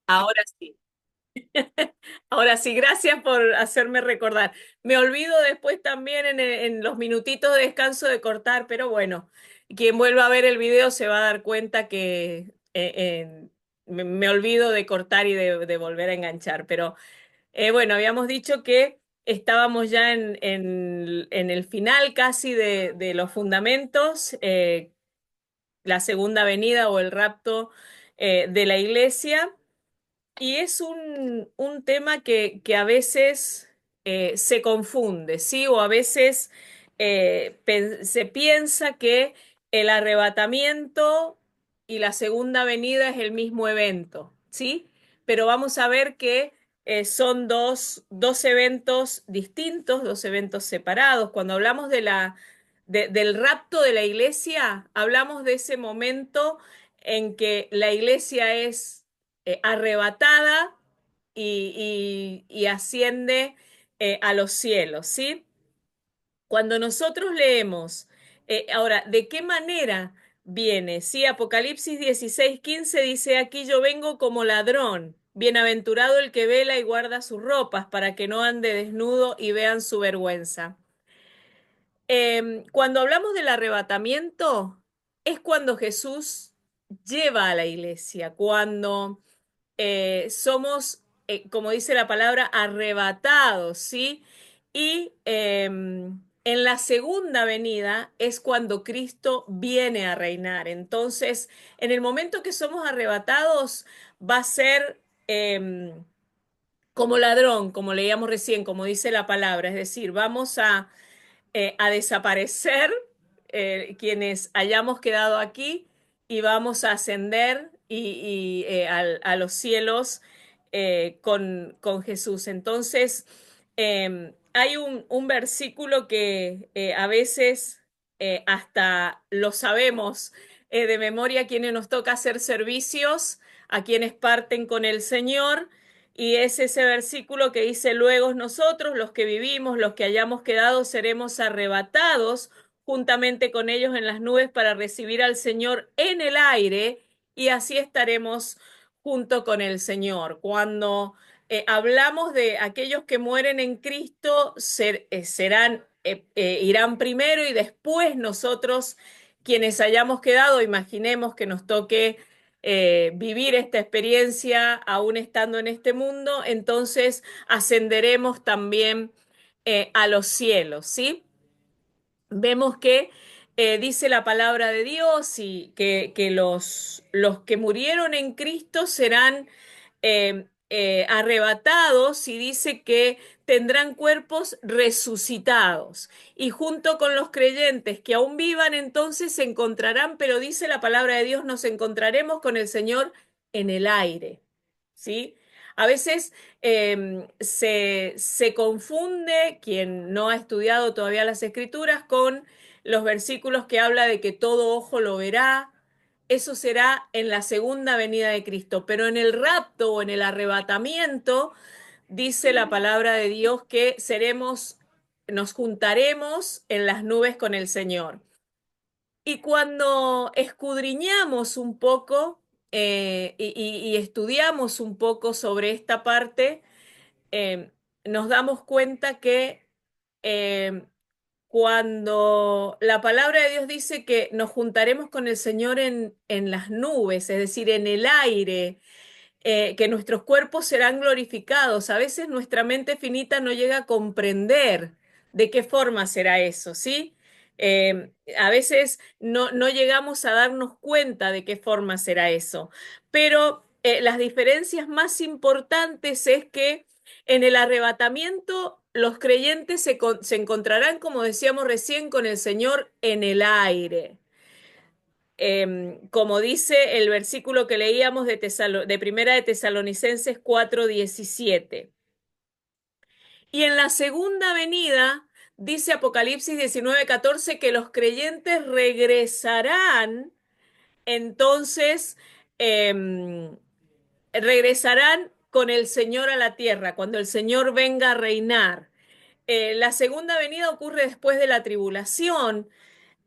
Ahora sí. Ahora sí, gracias por hacerme recordar. Me olvido después también en los minutitos de descanso de cortar, pero bueno, quien vuelva a ver el video se va a dar cuenta que me olvido de cortar y de volver a enganchar. Pero bueno, habíamos dicho que estábamos ya en el final casi de los fundamentos, la segunda venida o el rapto de la iglesia. Y es un tema que a veces se confunde, ¿sí? O a veces se piensa que el arrebatamiento y la segunda venida es el mismo evento, ¿sí? Pero vamos a ver que son dos eventos distintos, dos eventos separados. Cuando hablamos del rapto de la iglesia, hablamos de ese momento en que la iglesia es arrebatada y asciende a los cielos, ¿sí? Cuando nosotros leemos, ahora, ¿de qué manera viene? Sí, Apocalipsis 16:15 dice, aquí yo vengo como ladrón. Bienaventurado el que vela y guarda sus ropas para que no ande desnudo y vean su vergüenza. Cuando hablamos del arrebatamiento, es cuando Jesús lleva a la iglesia, cuando somos, como dice la palabra, arrebatados, ¿sí? Y en la segunda venida es cuando Cristo viene a reinar. Entonces, en el momento que somos arrebatados, va a ser como ladrón, como leíamos recién, como dice la palabra, es decir, vamos a desaparecer quienes hayamos quedado aquí y vamos a ascender a los cielos con Jesús. Entonces, hay un versículo que a veces hasta lo sabemos de memoria, a quienes nos toca hacer servicios, a quienes parten con el Señor. Y es ese versículo que dice, luego nosotros, los que vivimos, los que hayamos quedado, seremos arrebatados juntamente con ellos en las nubes para recibir al Señor en el aire y así estaremos junto con el Señor. Cuando hablamos de aquellos que mueren en Cristo, irán primero y después nosotros, quienes hayamos quedado, imaginemos que nos toque vivir esta experiencia aún estando en este mundo, entonces ascenderemos también a los cielos, ¿sí? Vemos que dice la palabra de Dios y que los que murieron en Cristo serán arrebatados y dice que tendrán cuerpos resucitados. Y junto con los creyentes que aún vivan, entonces se encontrarán, pero dice la palabra de Dios, nos encontraremos con el Señor en el aire. ¿Sí? A veces se confunde quien no ha estudiado todavía las escrituras con los versículos que habla de que todo ojo lo verá. Eso será en la segunda venida de Cristo, pero en el rapto o en el arrebatamiento dice la palabra de Dios que nos juntaremos en las nubes con el Señor. Y cuando escudriñamos un poco y estudiamos un poco sobre esta parte, eh, nos damos cuenta que eh, cuando la palabra de Dios dice que nos juntaremos con el Señor en las nubes, es decir, en el aire, que nuestros cuerpos serán glorificados. A veces nuestra mente finita no llega a comprender de qué forma será eso, ¿sí? A veces no llegamos a darnos cuenta de qué forma será eso, pero las diferencias más importantes es que en el arrebatamiento los creyentes se encontrarán, como decíamos recién, con el Señor en el aire como dice el versículo que leíamos de Primera de Tesalonicenses 4:17. Y en la segunda venida, dice Apocalipsis 19:14, que los creyentes regresarán, entonces, regresarán con el Señor a la tierra, cuando el Señor venga a reinar. La segunda venida ocurre después de la tribulación.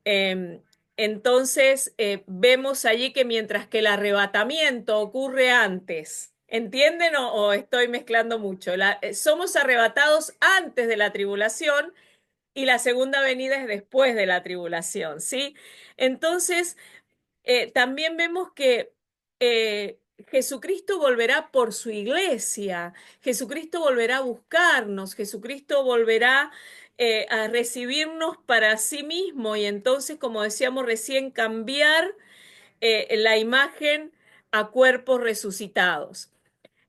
Eh, entonces, vemos allí que mientras que el arrebatamiento ocurre antes, ¿Entienden o estoy mezclando mucho? Somos arrebatados antes de la tribulación y la segunda venida es después de la tribulación, ¿sí? Entonces, también vemos que Jesucristo volverá por su iglesia, Jesucristo volverá a buscarnos, Jesucristo volverá a recibirnos para sí mismo y entonces, como decíamos recién, cambiar la imagen a cuerpos resucitados.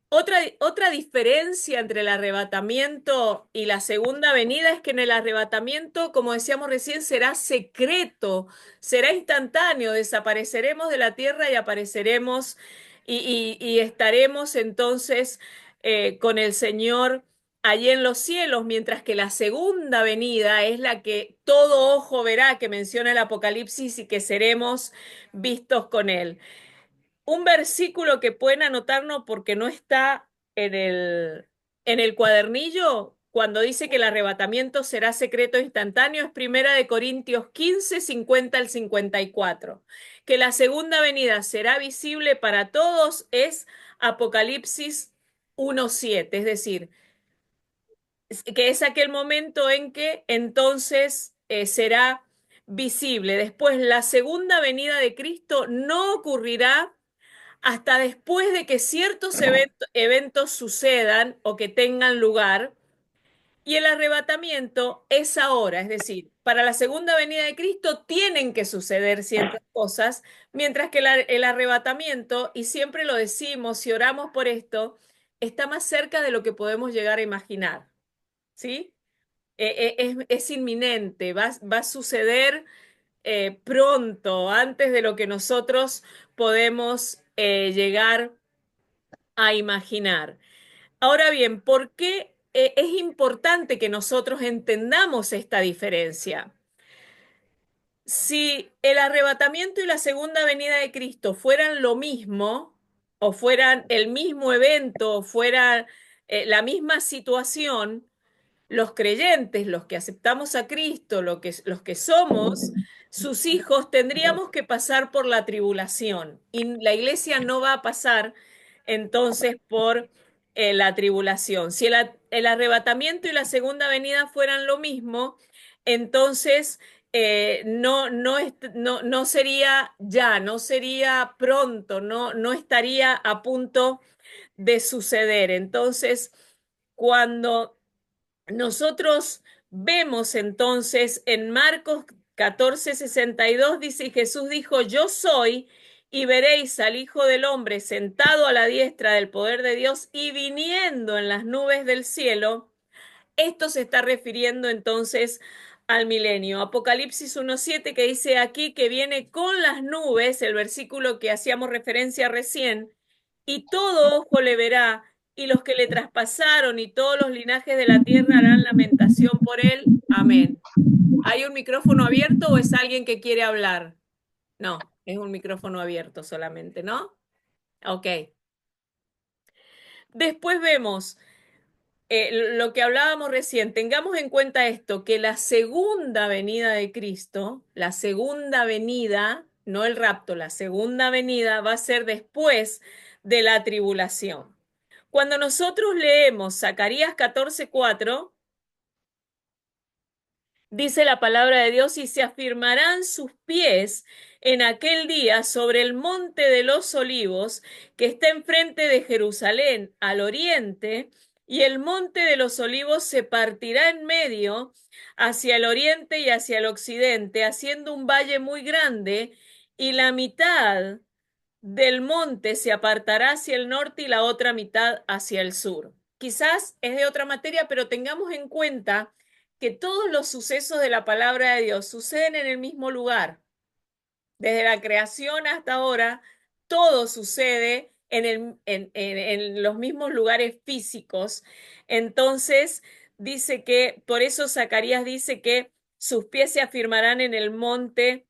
Otra diferencia entre el arrebatamiento y la segunda venida es que en el arrebatamiento, como decíamos recién, será secreto, será instantáneo, desapareceremos de la tierra y apareceremos y estaremos entonces con el Señor allí en los cielos, mientras que la segunda venida es la que todo ojo verá, que menciona el Apocalipsis y que seremos vistos con Él. Un versículo que pueden anotarnos porque no está en el cuadernillo, cuando dice que el arrebatamiento será secreto instantáneo, es Primera de Corintios 15, 50 al 54. Que la segunda venida será visible para todos es Apocalipsis 1:7, es decir, que es aquel momento en que entonces será visible. Después, la segunda venida de Cristo no ocurrirá hasta después de que ciertos eventos sucedan o que tengan lugar, y el arrebatamiento es ahora, es decir, para la segunda venida de Cristo tienen que suceder ciertas cosas, mientras que el arrebatamiento, y siempre lo decimos y oramos por esto, está más cerca de lo que podemos llegar a imaginar, ¿sí? Es inminente, va a suceder pronto, antes de lo que nosotros podemos llegar a imaginar. Ahora bien, ¿por qué es importante que nosotros entendamos esta diferencia? Si el arrebatamiento y la segunda venida de Cristo fueran lo mismo, o fueran el mismo evento, o fueran la misma situación, los creyentes, los que aceptamos a Cristo, los que somos sus hijos, tendríamos que pasar por la tribulación. Y la iglesia no va a pasar entonces por la tribulación. Si el arrebatamiento y la segunda venida fueran lo mismo, entonces no sería ya, no sería pronto, no estaría a punto de suceder. Entonces, cuando nosotros vemos entonces en Marcos 14:62, dice, Jesús dijo, yo soy, y veréis al Hijo del Hombre sentado a la diestra del poder de Dios y viniendo en las nubes del cielo. Esto se está refiriendo entonces al milenio. Apocalipsis 1:7 que dice aquí que viene con las nubes, el versículo que hacíamos referencia recién, y todo ojo le verá, y los que le traspasaron y todos los linajes de la tierra harán lamentación por él. Amén. ¿Hay un micrófono abierto o es alguien que quiere hablar? No, es un micrófono abierto solamente, ¿no? Ok. Después vemos lo que hablábamos recién, tengamos en cuenta esto, que la segunda venida de Cristo, la segunda venida, no el rapto, la segunda venida va a ser después de la tribulación. Cuando nosotros leemos Zacarías 14:4, dice la palabra de Dios, y se afirmarán sus pies en aquel día sobre el monte de los olivos que está enfrente de Jerusalén al oriente, y el monte de los olivos se partirá en medio hacia el oriente y hacia el occidente, haciendo un valle muy grande, y la mitad del monte se apartará hacia el norte y la otra mitad hacia el sur. Quizás es de otra materia, pero tengamos en cuenta que todos los sucesos de la palabra de Dios suceden en el mismo lugar. Desde la creación hasta ahora, todo sucede en los mismos lugares físicos. Entonces, dice que, por eso Zacarías dice que sus pies se afirmarán en el monte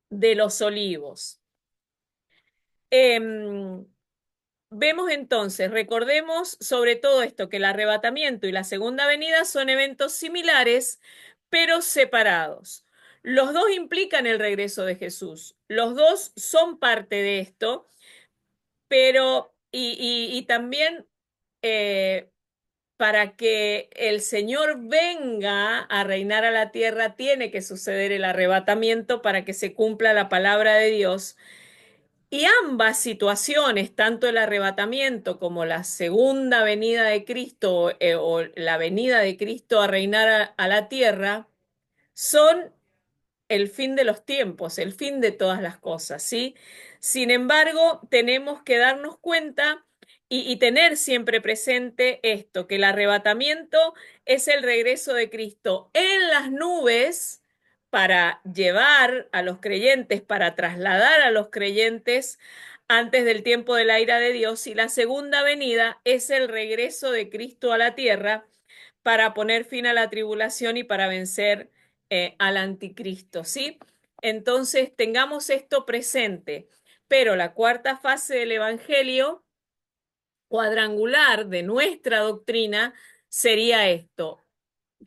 de los olivos. Vemos entonces, recordemos sobre todo esto, que el arrebatamiento y la segunda venida son eventos similares, pero separados. Los dos implican el regreso de Jesús. Los dos son parte de esto, pero y también eh, para que el Señor venga a reinar a la tierra, tiene que suceder el arrebatamiento para que se cumpla la palabra de Dios. Y ambas situaciones, tanto el arrebatamiento como la segunda venida de Cristo o la venida de Cristo a reinar a la tierra, son el fin de los tiempos, el fin de todas las cosas, ¿sí? Sin embargo, tenemos que darnos cuenta y tener siempre presente esto, que el arrebatamiento es el regreso de Cristo en las nubes para llevar a los creyentes, para trasladar a los creyentes antes del tiempo de la ira de Dios, y la segunda venida es el regreso de Cristo a la tierra para poner fin a la tribulación y para vencer al anticristo, ¿sí? Entonces, tengamos esto presente. Pero la cuarta fase del Evangelio cuadrangular de nuestra doctrina sería esto.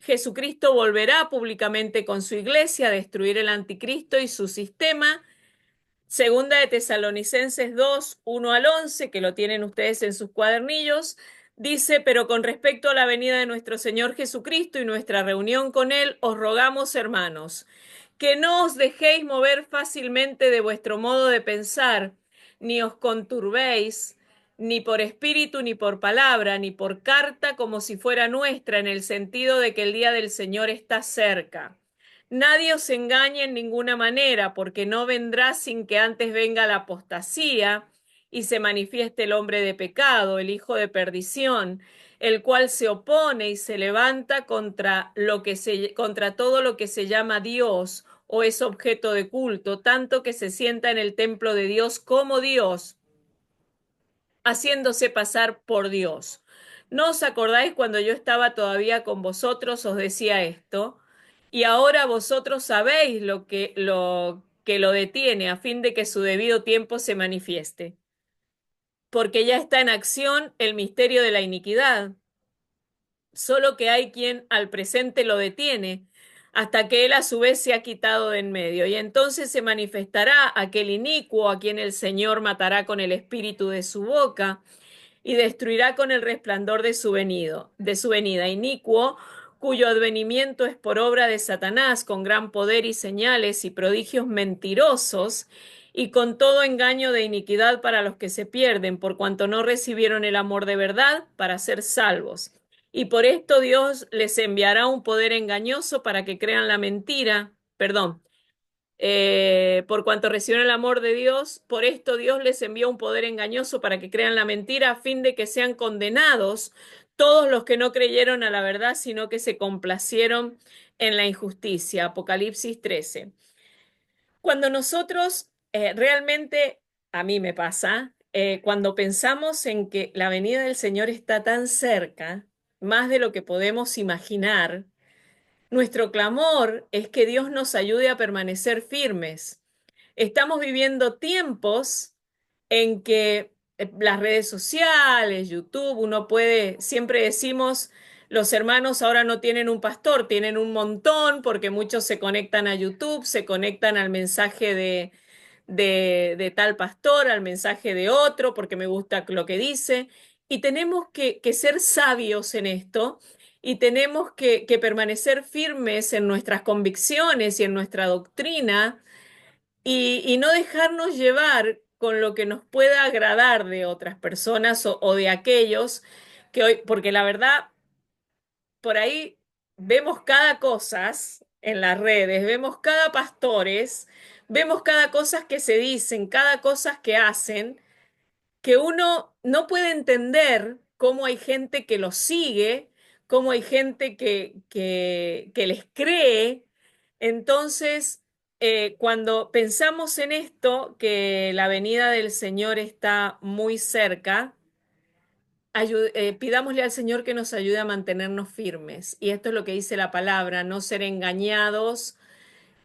Jesucristo volverá públicamente con su iglesia a destruir el anticristo y su sistema. Segunda de Tesalonicenses 2, 1 al 11, que lo tienen ustedes en sus cuadernillos, dice, pero con respecto a la venida de nuestro Señor Jesucristo y nuestra reunión con Él, os rogamos, hermanos, que no os dejéis mover fácilmente de vuestro modo de pensar, ni os conturbéis, ni por espíritu, ni por palabra, ni por carta, como si fuera nuestra, en el sentido de que el día del Señor está cerca. Nadie os engañe en ninguna manera, porque no vendrá sin que antes venga la apostasía y se manifieste el hombre de pecado, el hijo de perdición, el cual se opone y se levanta contra todo lo que se llama Dios o es objeto de culto, tanto que se sienta en el templo de Dios como Dios, haciéndose pasar por Dios. ¿No os acordáis cuando yo estaba todavía con vosotros, os decía esto? Y ahora vosotros sabéis lo que lo detiene, a fin de que su debido tiempo se manifieste. Porque ya está en acción el misterio de la iniquidad, solo que hay quien al presente lo detiene, hasta que él a su vez se ha quitado de en medio. Y entonces se manifestará aquel inicuo a quien el Señor matará con el espíritu de su boca y destruirá con el resplandor de su venida, inicuo, cuyo advenimiento es por obra de Satanás, con gran poder y señales y prodigios mentirosos, y con todo engaño de iniquidad para los que se pierden, por cuanto no recibieron el amor de verdad para ser salvos. Y por esto Dios les enviará un poder engañoso para que crean la mentira, perdón, por cuanto recibieron el amor de Dios, por esto Dios les envió un poder engañoso para que crean la mentira, a fin de que sean condenados todos los que no creyeron a la verdad, sino que se complacieron en la injusticia. Apocalipsis 13. Cuando nosotros realmente, a mí me pasa, cuando pensamos en que la venida del Señor está tan cerca, más de lo que podemos imaginar, nuestro clamor es que Dios nos ayude a permanecer firmes. Estamos viviendo tiempos en que las redes sociales, YouTube, uno puede, siempre decimos, los hermanos ahora no tienen un pastor, tienen un montón porque muchos se conectan a YouTube, se conectan al mensaje de tal pastor, al mensaje de otro, porque me gusta lo que dice. Y tenemos que ser sabios en esto y tenemos que permanecer firmes en nuestras convicciones y en nuestra doctrina y no dejarnos llevar con lo que nos pueda agradar de otras personas o de aquellos que hoy, porque la verdad, por ahí vemos cada cosas en las redes, vemos cada pastores, vemos cada cosas que se dicen, cada cosas que hacen, que uno no puede entender cómo hay gente que los sigue, cómo hay gente que les cree. Entonces, cuando pensamos en esto, que la venida del Señor está muy cerca, pidámosle al Señor que nos ayude a mantenernos firmes. Y esto es lo que dice la palabra, no ser engañados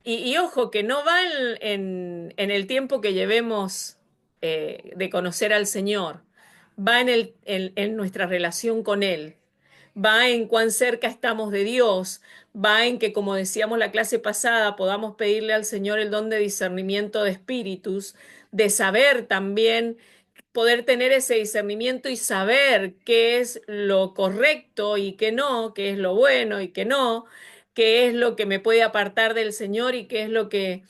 y ojo, que no va en el tiempo que llevemos de conocer al Señor, va en nuestra relación con Él, va en cuán cerca estamos de Dios, va en que, como decíamos la clase pasada, podamos pedirle al Señor el don de discernimiento de espíritus, de saber también poder tener ese discernimiento y saber qué es lo correcto y qué no, qué es lo bueno y qué no, qué es lo que me puede apartar del Señor y qué es lo que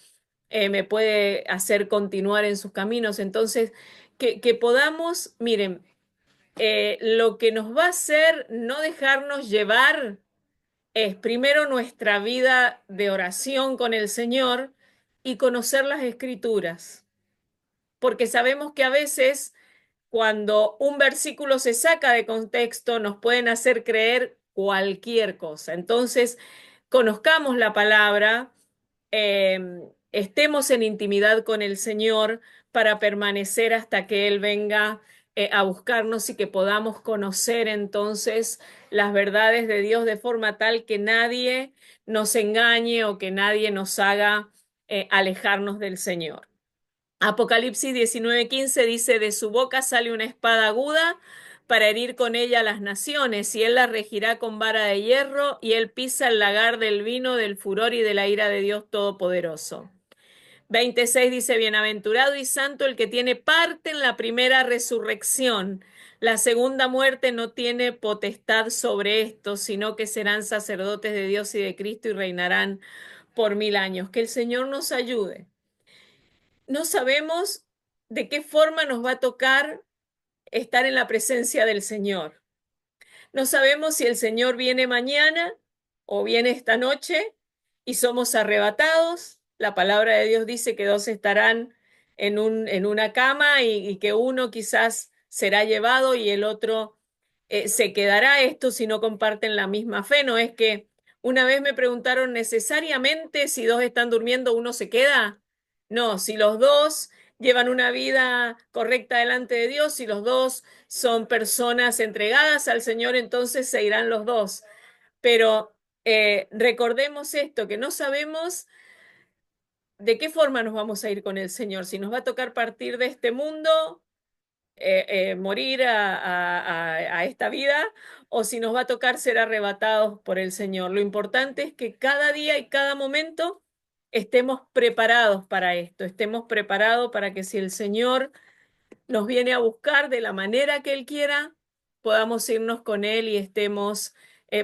me puede hacer continuar en sus caminos. Entonces, que podamos, miren, lo que nos va a hacer no dejarnos llevar es primero nuestra vida de oración con el Señor y conocer las Escrituras, porque sabemos que a veces cuando un versículo se saca de contexto nos pueden hacer creer cualquier cosa. Entonces, conozcamos la palabra, estemos en intimidad con el Señor para permanecer hasta que Él venga a buscarnos y que podamos conocer entonces las verdades de Dios de forma tal que nadie nos engañe o que nadie nos haga alejarnos del Señor. Apocalipsis 19:15 dice, de su boca sale una espada aguda para herir con ella a las naciones, y él la regirá con vara de hierro, y él pisa el lagar del vino, del furor y de la ira de Dios Todopoderoso. 26 dice, bienaventurado y santo el que tiene parte en la primera resurrección. La segunda muerte no tiene potestad sobre esto, sino que serán sacerdotes de Dios y de Cristo y reinarán por 1000 años. Que el Señor nos ayude. No sabemos de qué forma nos va a tocar estar en la presencia del Señor. No sabemos si el Señor viene mañana o viene esta noche y somos arrebatados. La palabra de Dios dice que dos estarán en una cama y que uno quizás será llevado y el otro se quedará. Esto si no comparten la misma fe. No es que una vez me preguntaron necesariamente si dos están durmiendo, uno se queda. No, si los dos llevan una vida correcta delante de Dios, si los dos son personas entregadas al Señor, entonces se irán los dos. Pero recordemos esto, que no sabemos de qué forma nos vamos a ir con el Señor, si nos va a tocar partir de este mundo, morir a esta vida, o si nos va a tocar ser arrebatados por el Señor. Lo importante es que cada día y cada momento estemos preparados para esto, estemos preparados para que si el Señor nos viene a buscar de la manera que Él quiera, podamos irnos con Él y estemos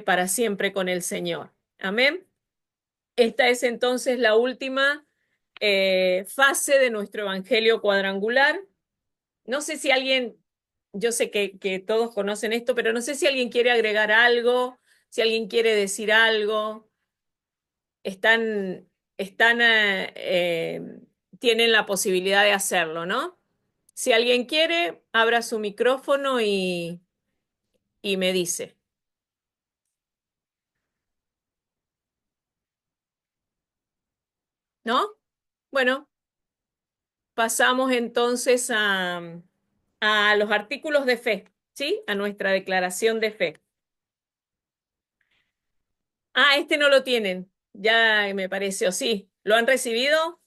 para siempre con el Señor. Amén. Esta es entonces la última fase de nuestro Evangelio cuadrangular. No sé si alguien, yo sé que todos conocen esto, pero no sé si alguien quiere agregar algo, si alguien quiere decir algo. Están, tienen la posibilidad de hacerlo, ¿no? Si alguien quiere, abra su micrófono y me dice, ¿no? Bueno, pasamos entonces a los artículos de fe, ¿sí? A nuestra declaración de fe. Ah, este no lo tienen, ya me pareció, sí. ¿Lo han recibido?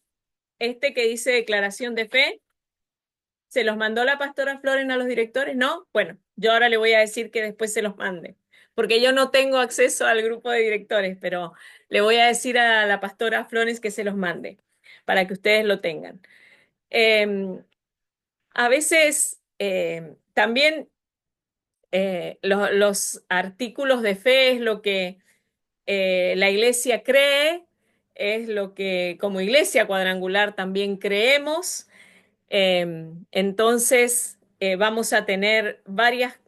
Este que dice declaración de fe. ¿Se los mandó la pastora Floren a los directores? ¿No? Bueno, yo ahora le voy a decir que después se los mande, porque yo no tengo acceso al grupo de directores, pero le voy a decir a la pastora Flores que se los mande para que ustedes lo tengan. Eh, a veces también los artículos de fe es lo que la iglesia cree, es lo que como iglesia cuadrangular también creemos. Entonces, vamos a tener varias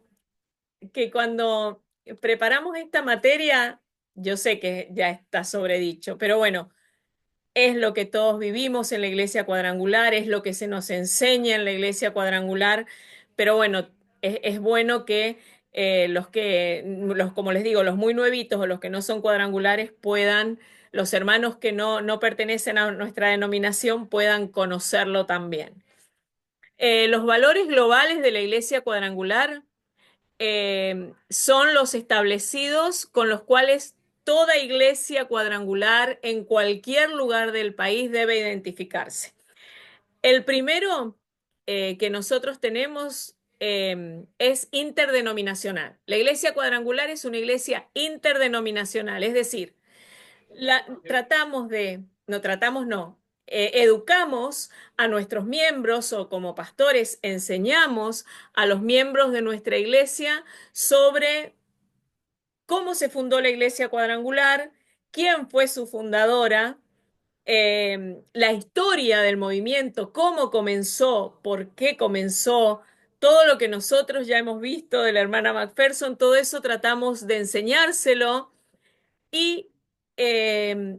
que cuando preparamos esta materia, yo sé que ya está sobredicho, pero bueno, es lo que todos vivimos en la iglesia cuadrangular, es lo que se nos enseña en la iglesia cuadrangular, pero bueno, es bueno que como les digo, los muy nuevitos o los que no son cuadrangulares puedan, los hermanos que no pertenecen a nuestra denominación puedan conocerlo también. Los valores globales de la iglesia cuadrangular son los establecidos con los cuales toda iglesia cuadrangular en cualquier lugar del país debe identificarse. El primero que nosotros tenemos es interdenominacional. La iglesia cuadrangular es una iglesia interdenominacional, es decir, no tratamos no, educamos a nuestros miembros o como pastores enseñamos a los miembros de nuestra iglesia sobre cómo se fundó la iglesia cuadrangular, quién fue su fundadora, la historia del movimiento, cómo comenzó, por qué comenzó, todo lo que nosotros ya hemos visto de la hermana Macpherson, todo eso tratamos de enseñárselo y eh,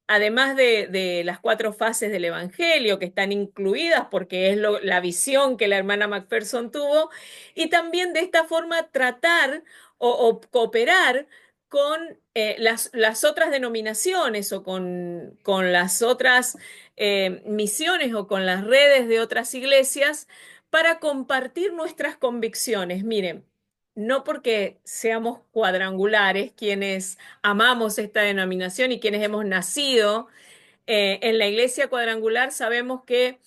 además de las cuatro fases del Evangelio que están incluidas porque es la visión que la hermana Macpherson tuvo, y también de esta forma tratar o cooperar con las otras denominaciones o con las otras misiones o con las redes de otras iglesias para compartir nuestras convicciones. Miren, no porque seamos cuadrangulares quienes amamos esta denominación y quienes hemos nacido en la iglesia cuadrangular, sabemos que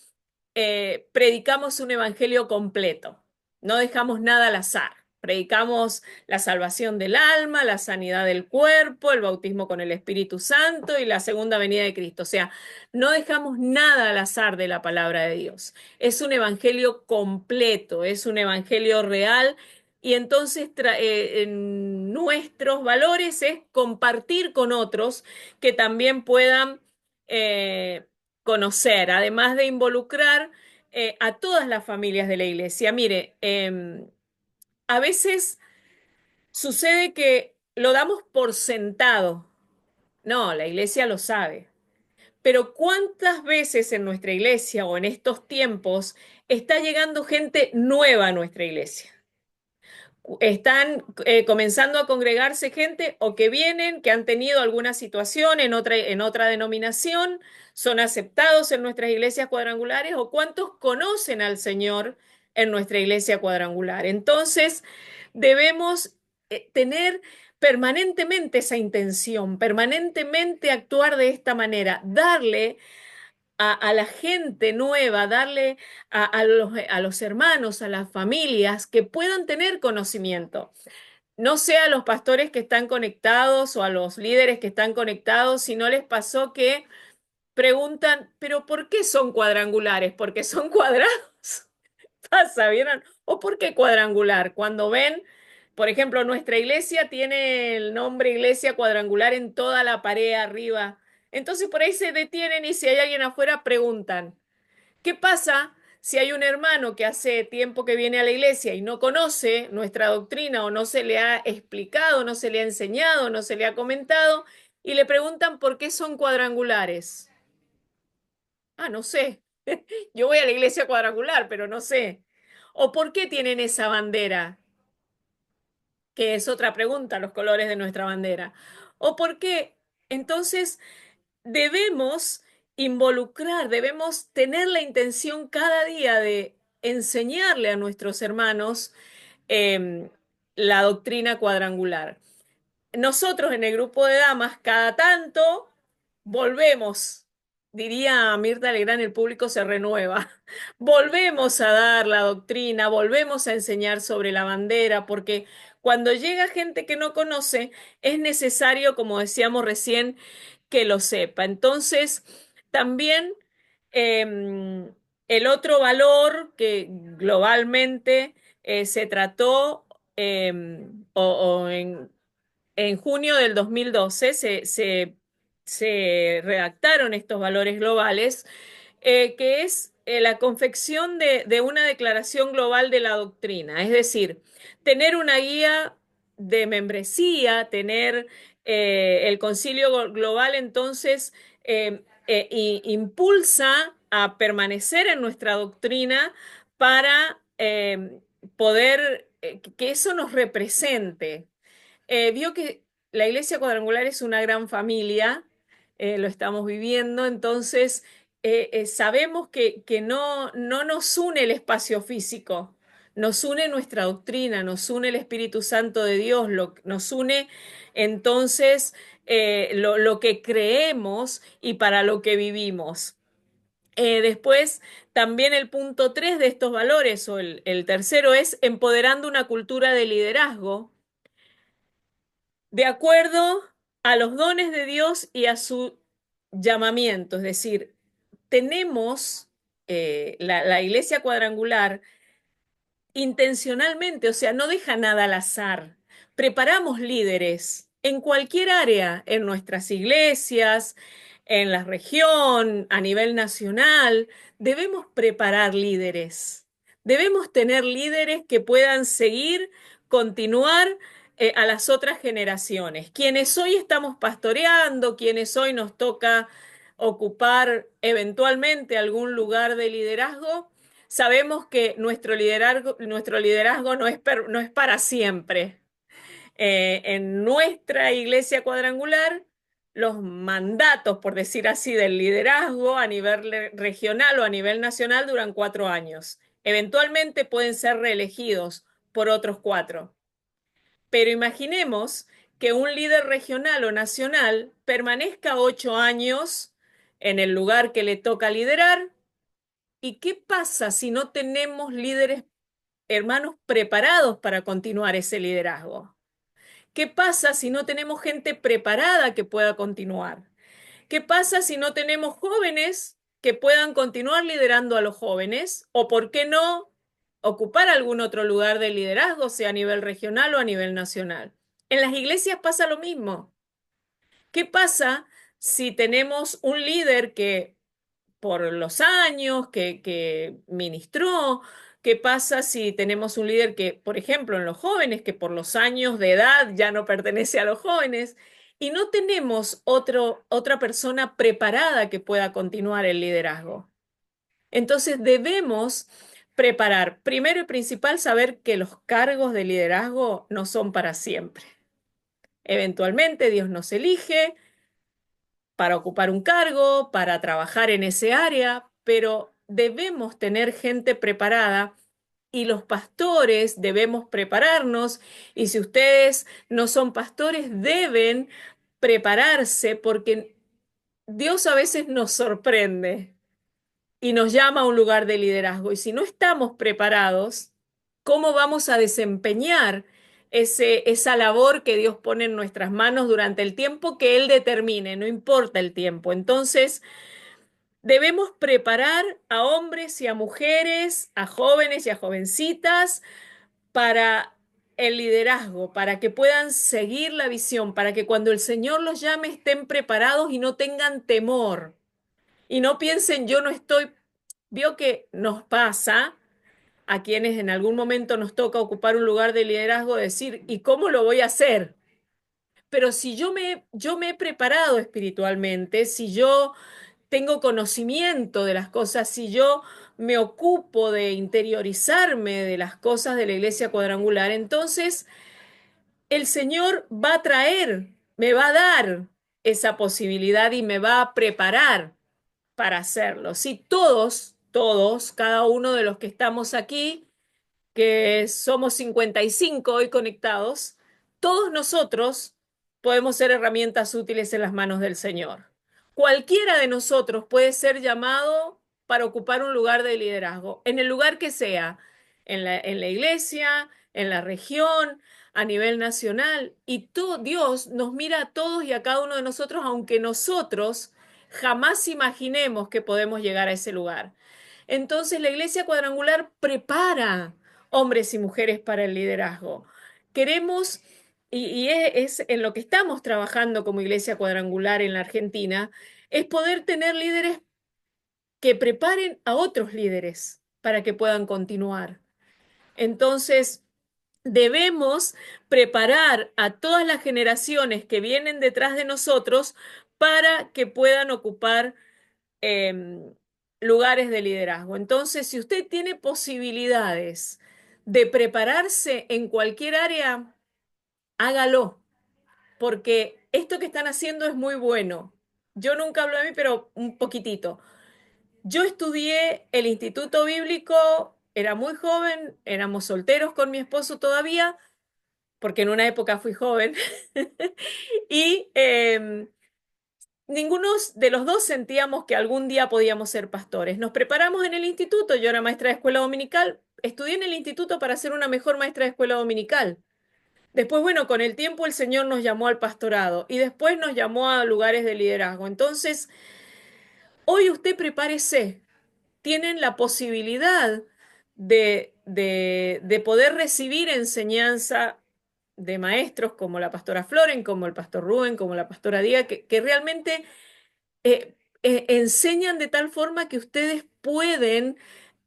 predicamos un evangelio completo, no dejamos nada al azar. Predicamos la salvación del alma, la sanidad del cuerpo, el bautismo con el Espíritu Santo y la segunda venida de Cristo. O sea, no dejamos nada al azar de la palabra de Dios. Es un evangelio completo, es un evangelio real y entonces en nuestros valores es compartir con otros que también puedan conocer, además de involucrar a todas las familias de la iglesia. Mire, a veces sucede que lo damos por sentado. No, la iglesia lo sabe. Pero ¿cuántas veces en nuestra iglesia o en estos tiempos está llegando gente nueva a nuestra iglesia? Están comenzando a congregarse gente o que vienen, que han tenido alguna situación en otra denominación, son aceptados en nuestras iglesias cuadrangulares o cuántos conocen al Señor en nuestra iglesia cuadrangular. Entonces, debemos tener permanentemente esa intención, permanentemente actuar de esta manera, darle a la gente nueva, darle a los hermanos, a las familias que puedan tener conocimiento. No sé a los pastores que están conectados o a los líderes que están conectados, si no les pasó que preguntan, pero ¿por qué son cuadrangulares? ¿Porque son cuadrados? Pasa, ¿vieron? ¿O por qué cuadrangular? Cuando ven, por ejemplo, nuestra iglesia tiene el nombre iglesia cuadrangular en toda la pared arriba. Entonces por ahí se detienen y si hay alguien afuera preguntan. ¿Qué pasa si hay un hermano que hace tiempo que viene a la iglesia y no conoce nuestra doctrina o no se le ha explicado, no se le ha enseñado, no se le ha comentado y le preguntan por qué son cuadrangulares? Ah, no sé. Yo voy a la iglesia cuadrangular, pero no sé. ¿O por qué tienen esa bandera? Que es otra pregunta, los colores de nuestra bandera. ¿O por qué? Entonces, debemos involucrar, debemos tener la intención cada día de enseñarle a nuestros hermanos eh, la doctrina cuadrangular. Nosotros en el grupo de damas, cada tanto volvemos, diría Mirta Legrand, el público se renueva. Volvemos a dar la doctrina, volvemos a enseñar sobre la bandera, porque cuando llega gente que no conoce, es necesario, como decíamos recién, que lo sepa. Entonces, también el otro valor que globalmente se trató o en junio del 2012 se redactaron estos valores globales, que es la confección de una declaración global de la doctrina, es decir, tener una guía de membresía, tener el concilio global entonces impulsa a permanecer en nuestra doctrina para poder que eso nos represente. Vio que la iglesia cuadrangular es una gran familia, lo estamos viviendo, entonces sabemos que no nos une el espacio físico, nos une nuestra doctrina, nos une el Espíritu Santo de Dios, nos une entonces lo que creemos y para lo que vivimos. Después, también el punto 3 de estos valores, o el tercero, es empoderando una cultura de liderazgo de acuerdo a los dones de Dios y a su llamamiento, es decir, tenemos la iglesia cuadrangular intencionalmente, o sea, no deja nada al azar. Preparamos líderes en cualquier área, en nuestras iglesias, en la región, a nivel nacional. Debemos preparar líderes. Debemos tener líderes que puedan seguir, continuar a las otras generaciones. Quienes hoy estamos pastoreando, quienes hoy nos toca ocupar eventualmente algún lugar de liderazgo, sabemos que nuestro liderazgo no es para siempre. En nuestra iglesia cuadrangular, los mandatos, por decir así, del liderazgo a nivel regional o a nivel nacional duran 4 años. Eventualmente pueden ser reelegidos por otros 4. Pero imaginemos que un líder regional o nacional permanezca 8 años en el lugar que le toca liderar. ¿Y qué pasa si no tenemos líderes, hermanos, preparados para continuar ese liderazgo? ¿Qué pasa si no tenemos gente preparada que pueda continuar? ¿Qué pasa si no tenemos jóvenes que puedan continuar liderando a los jóvenes? ¿O por qué no ocupar algún otro lugar de liderazgo, sea a nivel regional o a nivel nacional? En las iglesias pasa lo mismo. ¿Qué pasa si tenemos un líder que por los años que ministró? ¿Qué pasa si tenemos un líder que, por ejemplo, en los jóvenes, que por los años de edad ya no pertenece a los jóvenes, y no tenemos otra persona preparada que pueda continuar el liderazgo? Entonces debemos preparar, primero y principal, saber que los cargos de liderazgo no son para siempre. Eventualmente Dios nos elige para ocupar un cargo, para trabajar en ese área, pero debemos tener gente preparada y los pastores debemos prepararnos, y si ustedes no son pastores, deben prepararse porque Dios a veces nos sorprende y nos llama a un lugar de liderazgo. Y si no estamos preparados, ¿cómo vamos a desempeñar esa labor que Dios pone en nuestras manos durante el tiempo que Él determine? No importa el tiempo. Entonces, debemos preparar a hombres y a mujeres, a jóvenes y a jovencitas para el liderazgo, para que puedan seguir la visión, para que cuando el Señor los llame estén preparados y no tengan temor. Y no piensen, yo no estoy. Vio que nos pasa a quienes en algún momento nos toca ocupar un lugar de liderazgo, decir, ¿y cómo lo voy a hacer? Pero si yo me he preparado espiritualmente, si yo tengo conocimiento de las cosas, si yo me ocupo de interiorizarme de las cosas de la iglesia cuadrangular, entonces el Señor va a traer, me va a dar esa posibilidad y me va a preparar para hacerlo. Si todos, cada uno de los que estamos aquí, que somos 55 hoy conectados, todos nosotros podemos ser herramientas útiles en las manos del Señor. Cualquiera de nosotros puede ser llamado para ocupar un lugar de liderazgo, en el lugar que sea, en la iglesia, en la región, a nivel nacional. Y Dios nos mira a todos y a cada uno de nosotros, aunque nosotros jamás imaginemos que podemos llegar a ese lugar. Entonces la iglesia cuadrangular prepara hombres y mujeres para el liderazgo. Queremos, y es en lo que estamos trabajando como iglesia cuadrangular en la Argentina, es poder tener líderes que preparen a otros líderes para que puedan continuar. Entonces, debemos preparar a todas las generaciones que vienen detrás de nosotros para que puedan ocupar eh, lugares de liderazgo. Entonces, si usted tiene posibilidades de prepararse en cualquier área, hágalo, porque esto que están haciendo es muy bueno. Yo nunca hablo de mí, pero un poquitito. Yo estudié el Instituto Bíblico, era muy joven, éramos solteros con mi esposo todavía, porque en una época fui joven, y ninguno de los dos sentíamos que algún día podíamos ser pastores. Nos preparamos en el instituto, yo era maestra de escuela dominical, estudié en el instituto para ser una mejor maestra de escuela dominical. Después, bueno, con el tiempo el Señor nos llamó al pastorado y después nos llamó a lugares de liderazgo. Entonces, Hoy usted prepárese, tienen la posibilidad de poder recibir enseñanza de maestros como la pastora Floren, como el pastor Rubén, como la pastora Díaz, que realmente enseñan de tal forma que ustedes pueden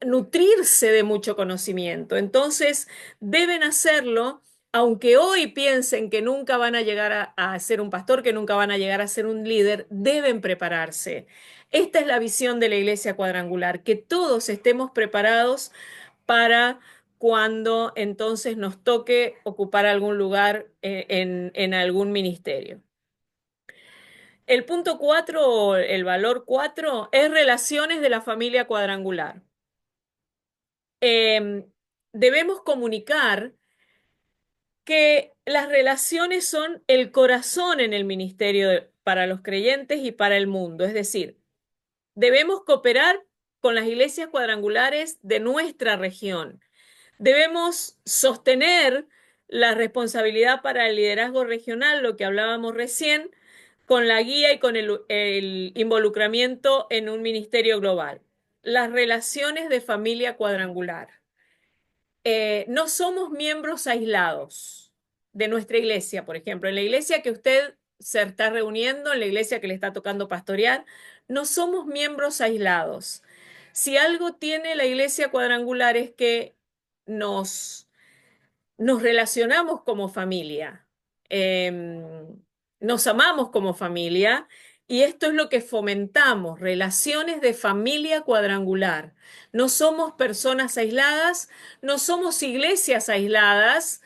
nutrirse de mucho conocimiento. Entonces, deben hacerlo, aunque hoy piensen que nunca van a llegar a ser un pastor, que nunca van a llegar a ser un líder, deben prepararse. Esta es la visión de la Iglesia Cuadrangular, que todos estemos preparados para cuando entonces nos toque ocupar algún lugar en algún ministerio. El punto 4, el valor 4, es relaciones de la familia cuadrangular. Eh, Debemos comunicar que las relaciones son el corazón en el ministerio para los creyentes y para el mundo. Es decir, debemos cooperar con las iglesias cuadrangulares de nuestra región. Debemos sostener la responsabilidad para el liderazgo regional, lo que hablábamos recién, con la guía y con el involucramiento en un ministerio global. Las relaciones de familia cuadrangular. No somos miembros aislados de nuestra iglesia, por ejemplo. En la iglesia que usted se está reuniendo, en la iglesia que le está tocando pastorear, no somos miembros aislados. Si algo tiene la iglesia cuadrangular es que nos nos relacionamos como familia, nos amamos como familia y esto es lo que fomentamos, relaciones de familia cuadrangular. No somos personas aisladas, no somos iglesias aisladas,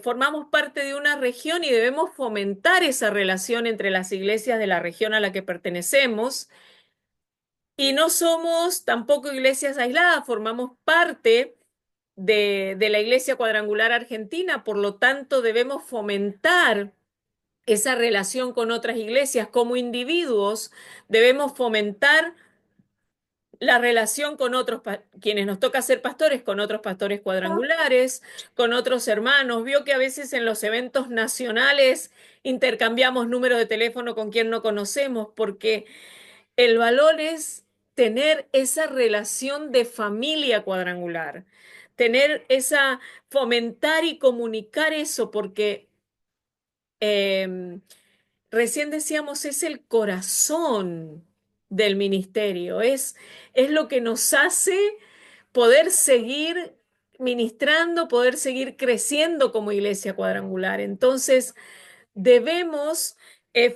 formamos parte de una región y debemos fomentar esa relación entre las iglesias de la región a la que pertenecemos. Y no somos tampoco iglesias aisladas, formamos parte de la Iglesia Cuadrangular Argentina, por lo tanto debemos fomentar esa relación con otras iglesias. Como individuos debemos fomentar la relación con otros, quienes nos toca ser pastores, con otros pastores cuadrangulares, con otros hermanos. Vio que a veces en los eventos nacionales intercambiamos números de teléfono con quien no conocemos, porque el valor es tener esa relación de familia cuadrangular, tener esa, fomentar y comunicar eso, porque eh, recién decíamos, es el corazón del ministerio, es lo que nos hace poder seguir ministrando, poder seguir creciendo como iglesia cuadrangular. Entonces, debemos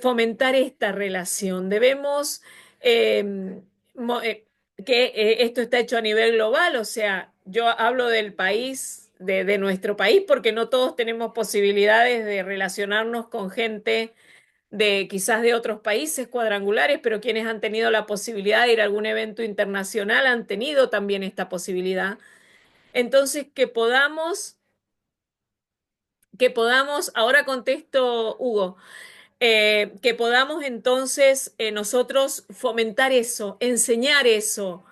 fomentar esta relación, debemos eh, que esto está hecho a nivel global, o sea, yo hablo del país, de nuestro país, porque no todos tenemos posibilidades de relacionarnos con gente de quizás de otros países cuadrangulares, pero quienes han tenido la posibilidad de ir a algún evento internacional han tenido también esta posibilidad. Entonces, ahora contesto, Hugo, que podamos entonces nosotros fomentar eso, enseñar eso,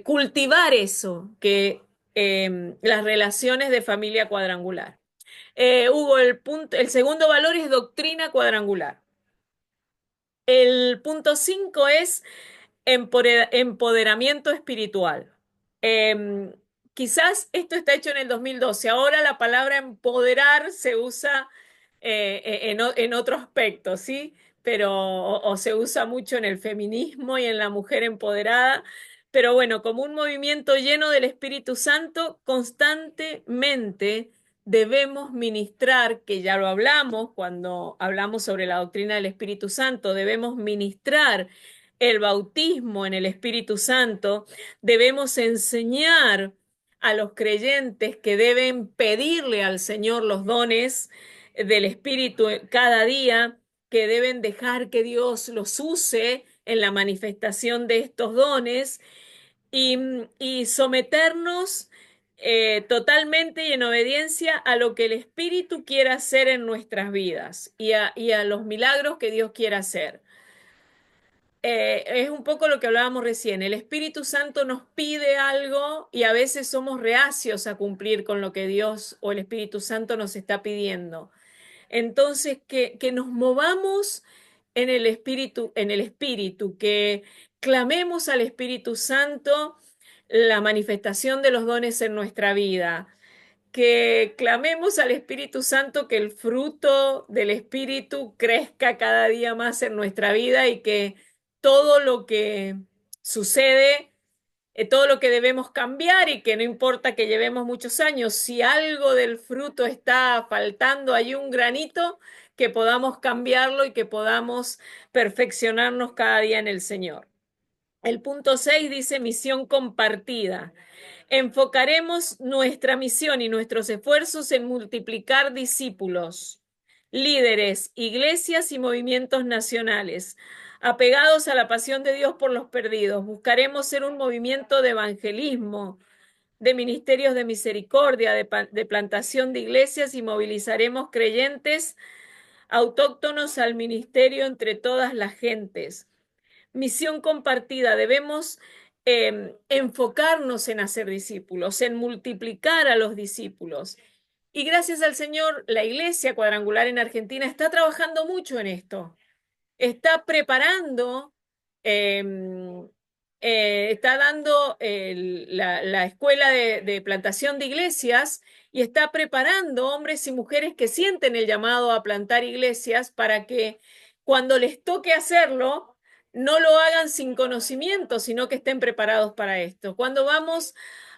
cultivar eso, que las relaciones de familia cuadrangular. Hugo, el segundo valor es doctrina cuadrangular. El punto 5 es empoderamiento espiritual. Eh, Quizás esto está hecho en el 2012. Ahora la palabra empoderar se usa en otro aspecto, ¿sí? Pero o se usa mucho en el feminismo y en la mujer empoderada. Pero bueno, como un movimiento lleno del Espíritu Santo, constantemente debemos ministrar, que ya lo hablamos cuando hablamos sobre la doctrina del Espíritu Santo, debemos ministrar el bautismo en el Espíritu Santo, debemos enseñar a los creyentes que deben pedirle al Señor los dones del Espíritu cada día, que deben dejar que Dios los use en la manifestación de estos dones y, y someternos totalmente y en obediencia a lo que el Espíritu quiera hacer en nuestras vidas y a los milagros que Dios quiera hacer. Es un poco lo que hablábamos recién. El Espíritu Santo nos pide algo y a veces somos reacios a cumplir con lo que Dios o el Espíritu Santo nos está pidiendo. Entonces, que nos movamos en el espíritu, clamemos al Espíritu Santo la manifestación de los dones en nuestra vida, que clamemos al Espíritu Santo que el fruto del Espíritu crezca cada día más en nuestra vida y que todo lo que sucede, todo lo que debemos cambiar y que no importa que llevemos muchos años, si algo del fruto está faltando, hay un granito, que podamos cambiarlo y que podamos perfeccionarnos cada día en el Señor. El punto 6 dice misión compartida. Enfocaremos nuestra misión y nuestros esfuerzos en multiplicar discípulos, líderes, iglesias y movimientos nacionales, apegados a la pasión de Dios por los perdidos. Buscaremos ser un movimiento de evangelismo, de ministerios de misericordia, de plantación de iglesias y movilizaremos creyentes autóctonos al ministerio entre todas las gentes. Misión compartida, debemos enfocarnos en hacer discípulos, en multiplicar a los discípulos. Y gracias al Señor, la Iglesia Cuadrangular en Argentina está trabajando mucho en esto. Está preparando, eh, está dando la escuela de plantación de iglesias y está preparando hombres y mujeres que sienten el llamado a plantar iglesias para que cuando les toque hacerlo, no lo hagan sin conocimiento, sino que estén preparados para esto. Cuando vamos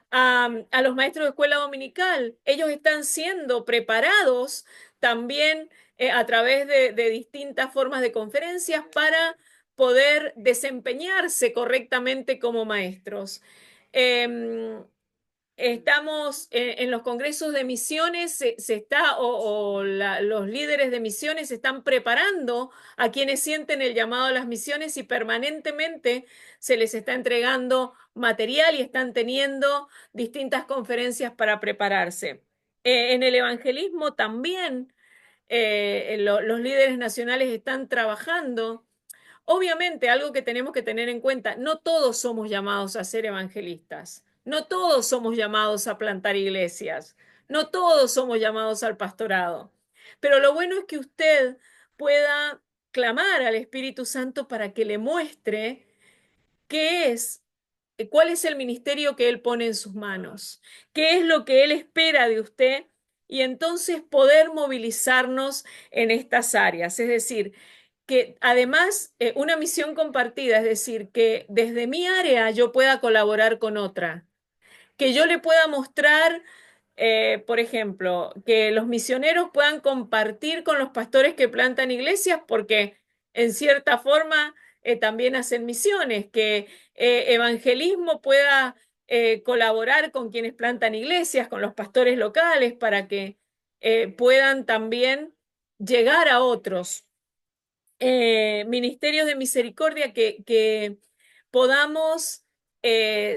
a los maestros de escuela dominical, ellos están siendo preparados también a través de distintas formas de conferencias para poder desempeñarse correctamente como maestros. Eh, Estamos en los congresos de misiones, se está, los líderes de misiones están preparando a quienes sienten el llamado a las misiones y permanentemente se les está entregando material y están teniendo distintas conferencias para prepararse. En el evangelismo también los líderes nacionales están trabajando. Obviamente, algo que tenemos que tener en cuenta, no todos somos llamados a ser evangelistas, no todos somos llamados a plantar iglesias, no todos somos llamados al pastorado, pero lo bueno es que usted pueda clamar al Espíritu Santo para que le muestre qué es, cuál es el ministerio que Él pone en sus manos, qué es lo que Él espera de usted y entonces poder movilizarnos en estas áreas. Es decir, que además una misión compartida, es decir, que desde mi área yo pueda colaborar con otra, que yo le pueda mostrar, por ejemplo, que los misioneros puedan compartir con los pastores que plantan iglesias, porque en cierta forma también hacen misiones, que evangelismo pueda colaborar con quienes plantan iglesias, con los pastores locales, para que puedan también llegar a otros ministerios de misericordia que podamos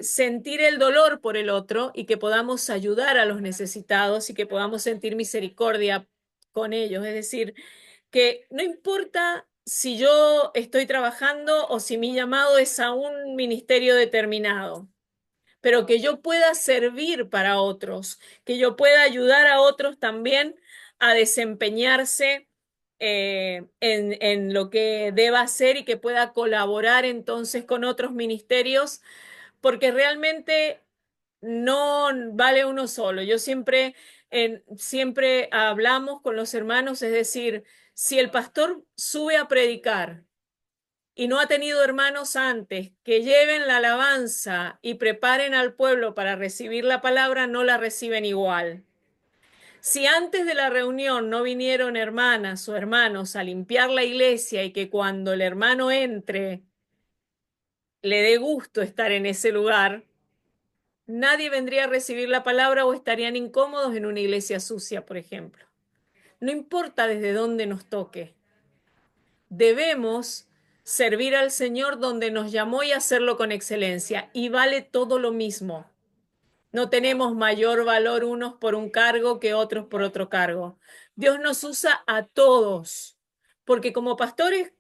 sentir el dolor por el otro y que podamos ayudar a los necesitados y que podamos sentir misericordia con ellos. Es decir, que no importa si yo estoy trabajando o si mi llamado es a un ministerio determinado, pero que yo pueda servir para otros, que yo pueda ayudar a otros también a desempeñarse en lo que deba hacer y que pueda colaborar entonces con otros ministerios, porque realmente no vale uno solo. Yo siempre, siempre hablamos con los hermanos, es decir, si el pastor sube a predicar, y no ha tenido hermanos antes que lleven la alabanza y preparen al pueblo para recibir la palabra, no la reciben igual. Si antes de la reunión no vinieron hermanas o hermanos a limpiar la iglesia y que cuando el hermano entre le dé gusto estar en ese lugar, nadie vendría a recibir la palabra o estarían incómodos en una iglesia sucia, por ejemplo. No importa desde dónde nos toque. Debemos servir al Señor donde nos llamó y hacerlo con excelencia. Y vale todo lo mismo. No tenemos mayor valor unos por un cargo que otros por otro cargo. Dios nos usa a todos, porque como pastores,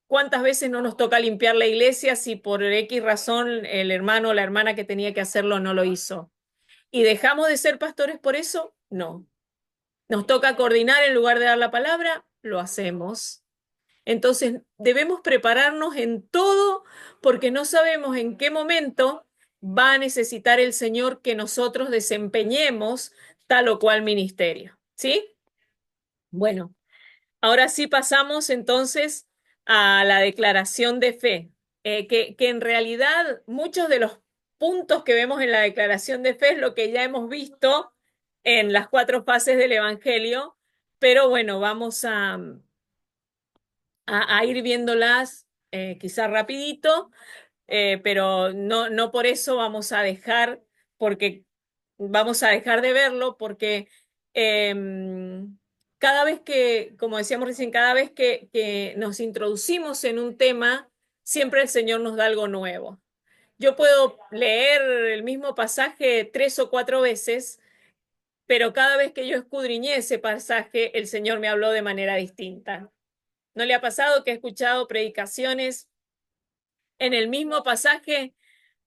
¿cuántas veces no nos toca limpiar la iglesia si por X razón el hermano o la hermana que tenía que hacerlo no lo hizo? ¿Y dejamos de ser pastores por eso? No. ¿Nos toca coordinar en lugar de dar la palabra? Lo hacemos. Entonces debemos prepararnos en todo porque no sabemos en qué momento va a necesitar el Señor que nosotros desempeñemos tal o cual ministerio. ¿Sí? Bueno, ahora sí pasamos entonces a la declaración de fe, que en realidad muchos de los puntos que vemos en la declaración de fe es lo que ya hemos visto en las cuatro fases del Evangelio, pero bueno, vamos a ir viéndolas quizás rapidito, pero no por eso vamos a dejar, porque vamos a dejar de verlo, porque cada vez que, como decíamos recién, cada vez que nos introducimos en un tema, siempre el Señor nos da algo nuevo. Yo puedo leer el mismo pasaje 3 o 4 veces, pero cada vez que yo escudriñé ese pasaje, el Señor me habló de manera distinta. ¿No le ha pasado que he escuchado predicaciones en el mismo pasaje,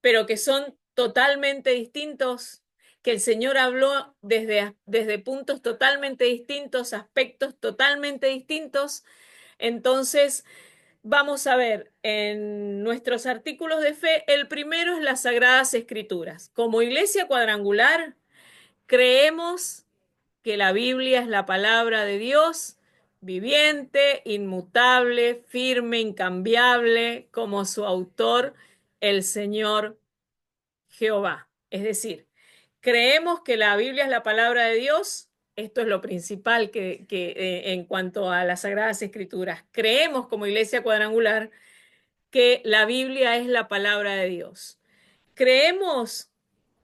pero que son totalmente distintos, que el Señor habló desde puntos totalmente distintos, aspectos totalmente distintos? Entonces, vamos a ver en nuestros artículos de fe, el primero es las Sagradas Escrituras. Como iglesia cuadrangular, creemos que la Biblia es la palabra de Dios, viviente, inmutable, firme, incambiable, como su autor, el Señor Jehová. Es decir, creemos que la Biblia es la palabra de Dios. Esto es lo principal en cuanto a las Sagradas Escrituras. Creemos como iglesia cuadrangular que la Biblia es la palabra de Dios. Creemos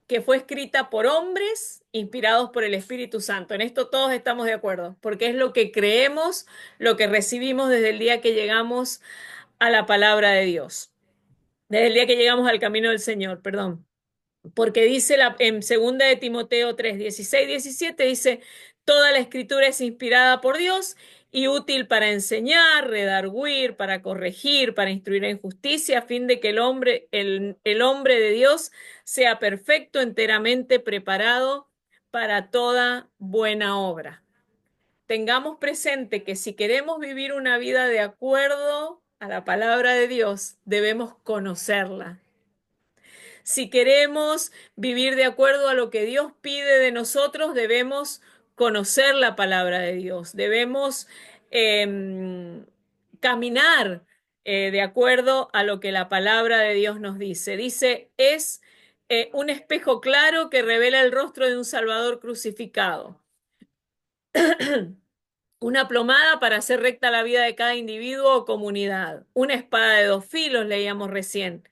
que fue escrita por hombres inspirados por el Espíritu Santo. En esto todos estamos de acuerdo, porque es lo que creemos, lo que recibimos desde el día que llegamos a la palabra de Dios, desde el día que llegamos al camino del Señor, perdón. Porque dice en 2 de Timoteo 3, 16, 17, dice, toda la escritura es inspirada por Dios y útil para enseñar, redarguir, para corregir, para instruir en justicia, a fin de que el hombre de Dios sea perfecto, enteramente preparado para toda buena obra. Tengamos presente que si queremos vivir una vida de acuerdo a la palabra de Dios, debemos conocerla. Si queremos vivir de acuerdo a lo que Dios pide de nosotros, debemos conocer la palabra de Dios, debemos caminar de acuerdo a lo que la palabra de Dios nos dice. Dice, es un espejo claro que revela el rostro de un Salvador crucificado. Una plomada para hacer recta la vida de cada individuo o comunidad. Una espada de dos filos, leíamos recién.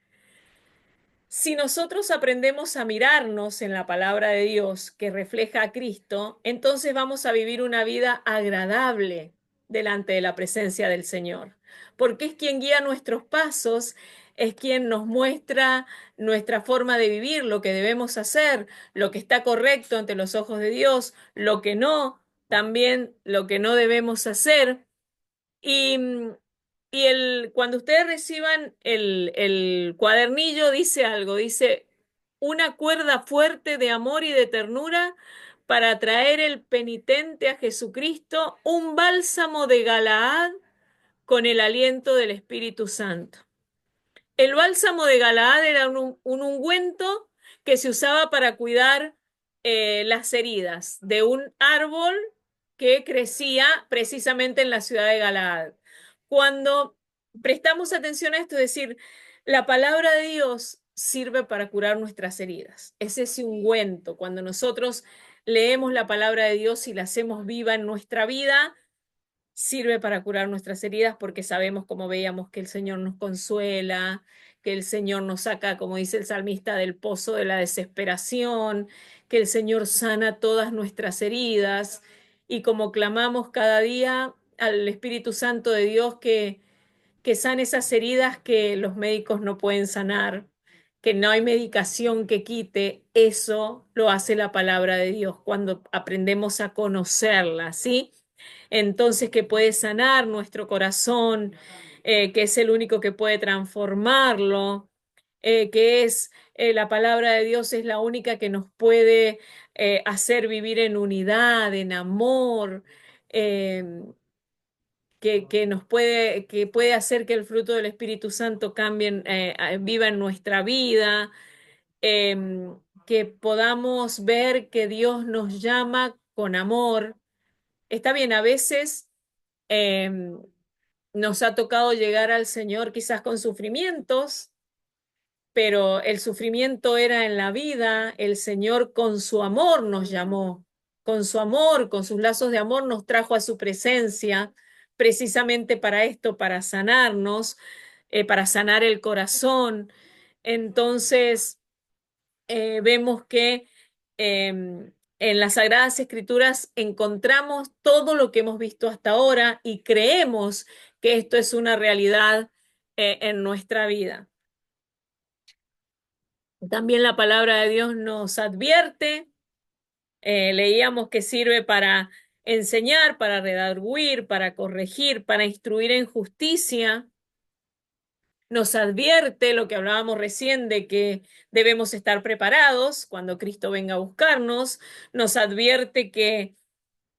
Si nosotros aprendemos a mirarnos en la palabra de Dios que refleja a Cristo, entonces vamos a vivir una vida agradable delante de la presencia del Señor, porque es quien guía nuestros pasos, es quien nos muestra nuestra forma de vivir, lo que debemos hacer, lo que está correcto ante los ojos de Dios, lo que no, también lo que no debemos hacer. Y, cuando ustedes reciban el cuadernillo, dice algo, dice una cuerda fuerte de amor y de ternura para traer el penitente a Jesucristo, un bálsamo de Galaad con el aliento del Espíritu Santo. El bálsamo de Galaad era un ungüento que se usaba para cuidar las heridas de un árbol que crecía precisamente en la ciudad de Galaad. Cuando prestamos atención a esto, es decir, la palabra de Dios sirve para curar nuestras heridas. Es ese ungüento. Cuando nosotros leemos la palabra de Dios y la hacemos viva en nuestra vida, sirve para curar nuestras heridas porque sabemos, como veíamos, que el Señor nos consuela, que el Señor nos saca, como dice el salmista, del pozo de la desesperación, que el Señor sana todas nuestras heridas y como clamamos cada día al Espíritu Santo de Dios que sane esas heridas que los médicos no pueden sanar, que no hay medicación que quite, eso lo hace la palabra de Dios cuando aprendemos a conocerla, ¿sí? Entonces que puede sanar nuestro corazón, que es el único que puede transformarlo, que es la palabra de Dios es la única que nos puede hacer vivir en unidad, en amor. que puede hacer que el fruto del Espíritu Santo cambie, viva en nuestra vida, que podamos ver que Dios nos llama con amor. Está bien, a veces em, nos ha tocado llegar al Señor quizás con sufrimientos, pero el sufrimiento era en la vida, el Señor con su amor nos llamó, con su amor, con sus lazos de amor nos trajo a su presencia, precisamente para esto, para sanarnos, para sanar el corazón. Entonces, vemos que en las Sagradas Escrituras encontramos todo lo que hemos visto hasta ahora y creemos que esto es una realidad en nuestra vida. También la palabra de Dios nos advierte, leíamos que sirve para enseñar, para redarguir, para corregir, para instruir en justicia. Nos advierte lo que hablábamos recién de que debemos estar preparados cuando Cristo venga a buscarnos. Nos advierte que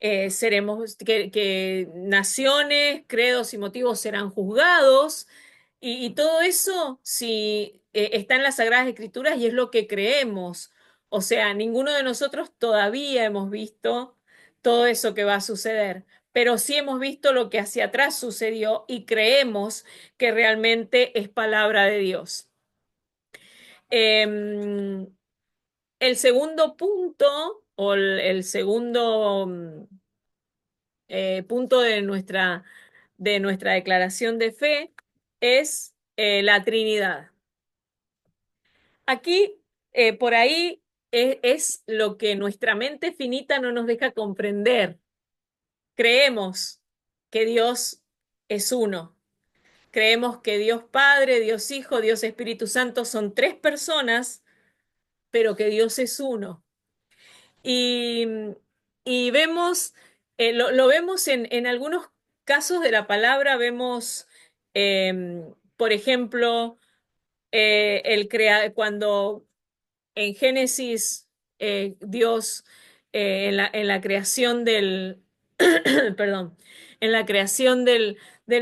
seremos, que naciones, credos y motivos serán juzgados. Y todo eso, si está en las Sagradas Escrituras y es lo que creemos. O sea, ninguno de nosotros todavía hemos visto todo eso que va a suceder, pero sí hemos visto lo que hacia atrás sucedió y creemos que realmente es palabra de Dios. Em, el segundo punto, o el segundo punto de nuestra declaración de fe, es la Trinidad. Aquí, por ahí, es lo que nuestra mente finita no nos deja comprender. Creemos que Dios es uno. Creemos que Dios Padre, Dios Hijo, Dios Espíritu Santo son tres personas, pero que Dios es uno. Y, y vemos, lo vemos en algunos casos de la palabra, vemos, por ejemplo, cuando en Génesis Dios en la creación del, perdón, en la creación del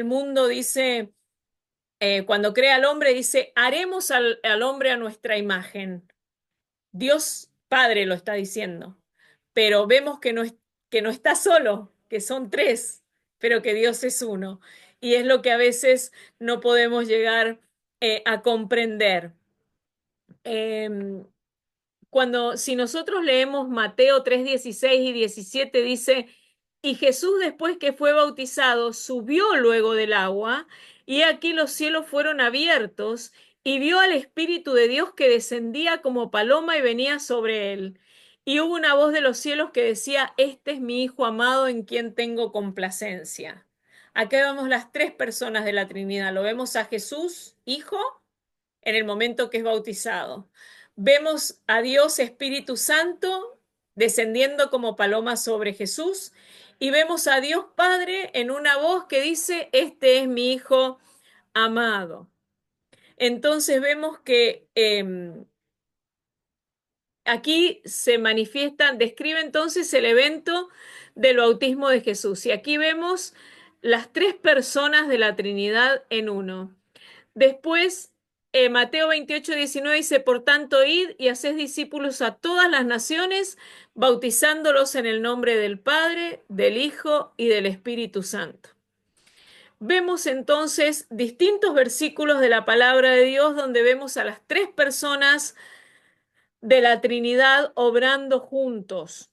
mundo dice, cuando crea al hombre, dice, haremos al hombre a nuestra imagen. Dios Padre lo está diciendo, pero vemos que no está solo, que son tres, pero que Dios es uno. Y es lo que a veces no podemos llegar a comprender. Em, si nosotros leemos Mateo 3:16 y 17 dice, y Jesús después que fue bautizado, subió luego del agua, y aquí los cielos fueron abiertos, y vio al Espíritu de Dios que descendía como paloma y venía sobre él. Y hubo una voz de los cielos que decía, este es mi Hijo amado en quien tengo complacencia. Acá vemos las tres personas de la Trinidad. Lo vemos a Jesús, Hijo, en el momento que es bautizado. Vemos a Dios Espíritu Santo descendiendo como paloma sobre Jesús y vemos a Dios Padre en una voz que dice, este es mi Hijo amado. Entonces vemos que aquí se manifiestan, describe entonces el evento del bautismo de Jesús. Y aquí vemos las tres personas de la Trinidad en uno. Después, Mateo 28:19 dice, por tanto, id y haced discípulos a todas las naciones, bautizándolos en el nombre del Padre, del Hijo y del Espíritu Santo. Vemos entonces distintos versículos de la palabra de Dios donde vemos a las tres personas de la Trinidad obrando juntos.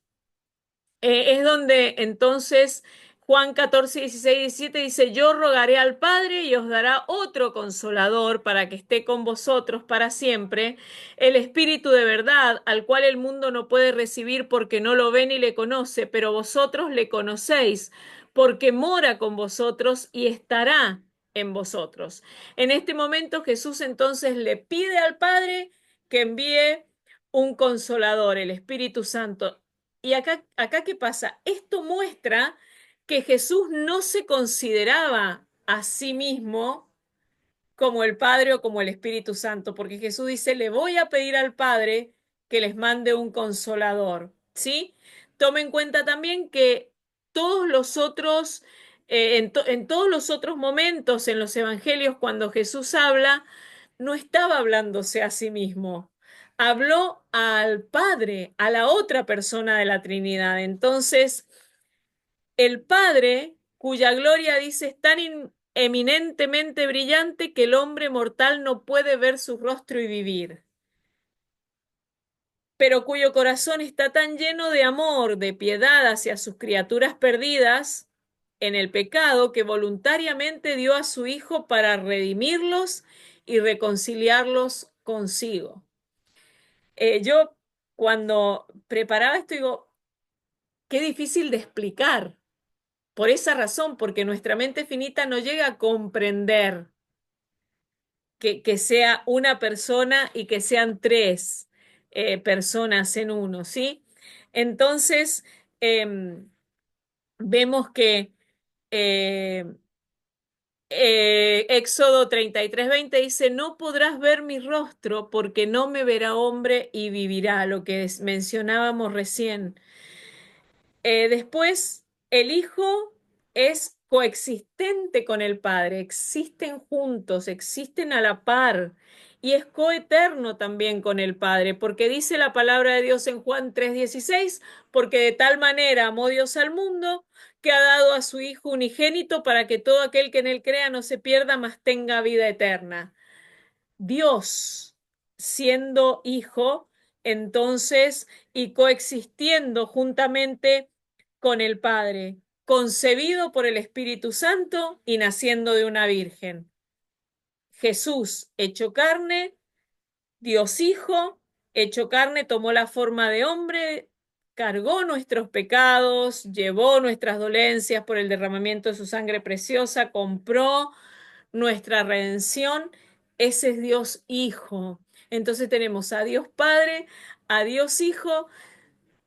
Es donde entonces Juan 14:16-17 dice, yo rogaré al Padre y os dará otro consolador para que esté con vosotros para siempre, el Espíritu de verdad, al cual el mundo no puede recibir porque no lo ve ni le conoce, pero vosotros le conocéis, porque mora con vosotros y estará en vosotros. En este momento Jesús entonces le pide al Padre que envíe un consolador, el Espíritu Santo. Y acá, ¿qué pasa? Esto muestra que Jesús no se consideraba a sí mismo como el Padre o como el Espíritu Santo, porque Jesús dice, le voy a pedir al Padre que les mande un consolador, ¿sí? Tome en cuenta también que todos los otros En todos los otros momentos en los evangelios, cuando Jesús habla, no estaba hablándose a sí mismo, habló al Padre, a la otra persona de la Trinidad. Entonces, el Padre, cuya gloria dice es tan eminentemente brillante que el hombre mortal no puede ver su rostro y vivir, pero cuyo corazón está tan lleno de amor, de piedad hacia sus criaturas perdidas en el pecado, que voluntariamente dio a su Hijo para redimirlos y reconciliarlos consigo. Yo cuando preparaba esto digo, qué difícil de explicar, por esa razón, porque nuestra mente finita no llega a comprender que sea una persona y que sean tres personas en uno, ¿sí? Entonces, em, vemos que eh, Éxodo 33:20 dice, no podrás ver mi rostro porque no me verá hombre y vivirá, lo que mencionábamos recién. Después, el Hijo es coexistente con el Padre, existen juntos, existen a la par y es coeterno también con el Padre, porque dice la palabra de Dios en Juan 3:16, porque de tal manera amó Dios al mundo que ha dado a su Hijo unigénito para que todo aquel que en él crea no se pierda, mas tenga vida eterna. Dios siendo hijo, entonces, y coexistiendo juntamente con el Padre, concebido por el Espíritu Santo y naciendo de una virgen. Jesús, hecho carne, Dios Hijo, hecho carne, tomó la forma de hombre, cargó nuestros pecados, llevó nuestras dolencias por el derramamiento de su sangre preciosa, compró nuestra redención. Ese es Dios Hijo. Entonces tenemos a Dios Padre, a Dios Hijo,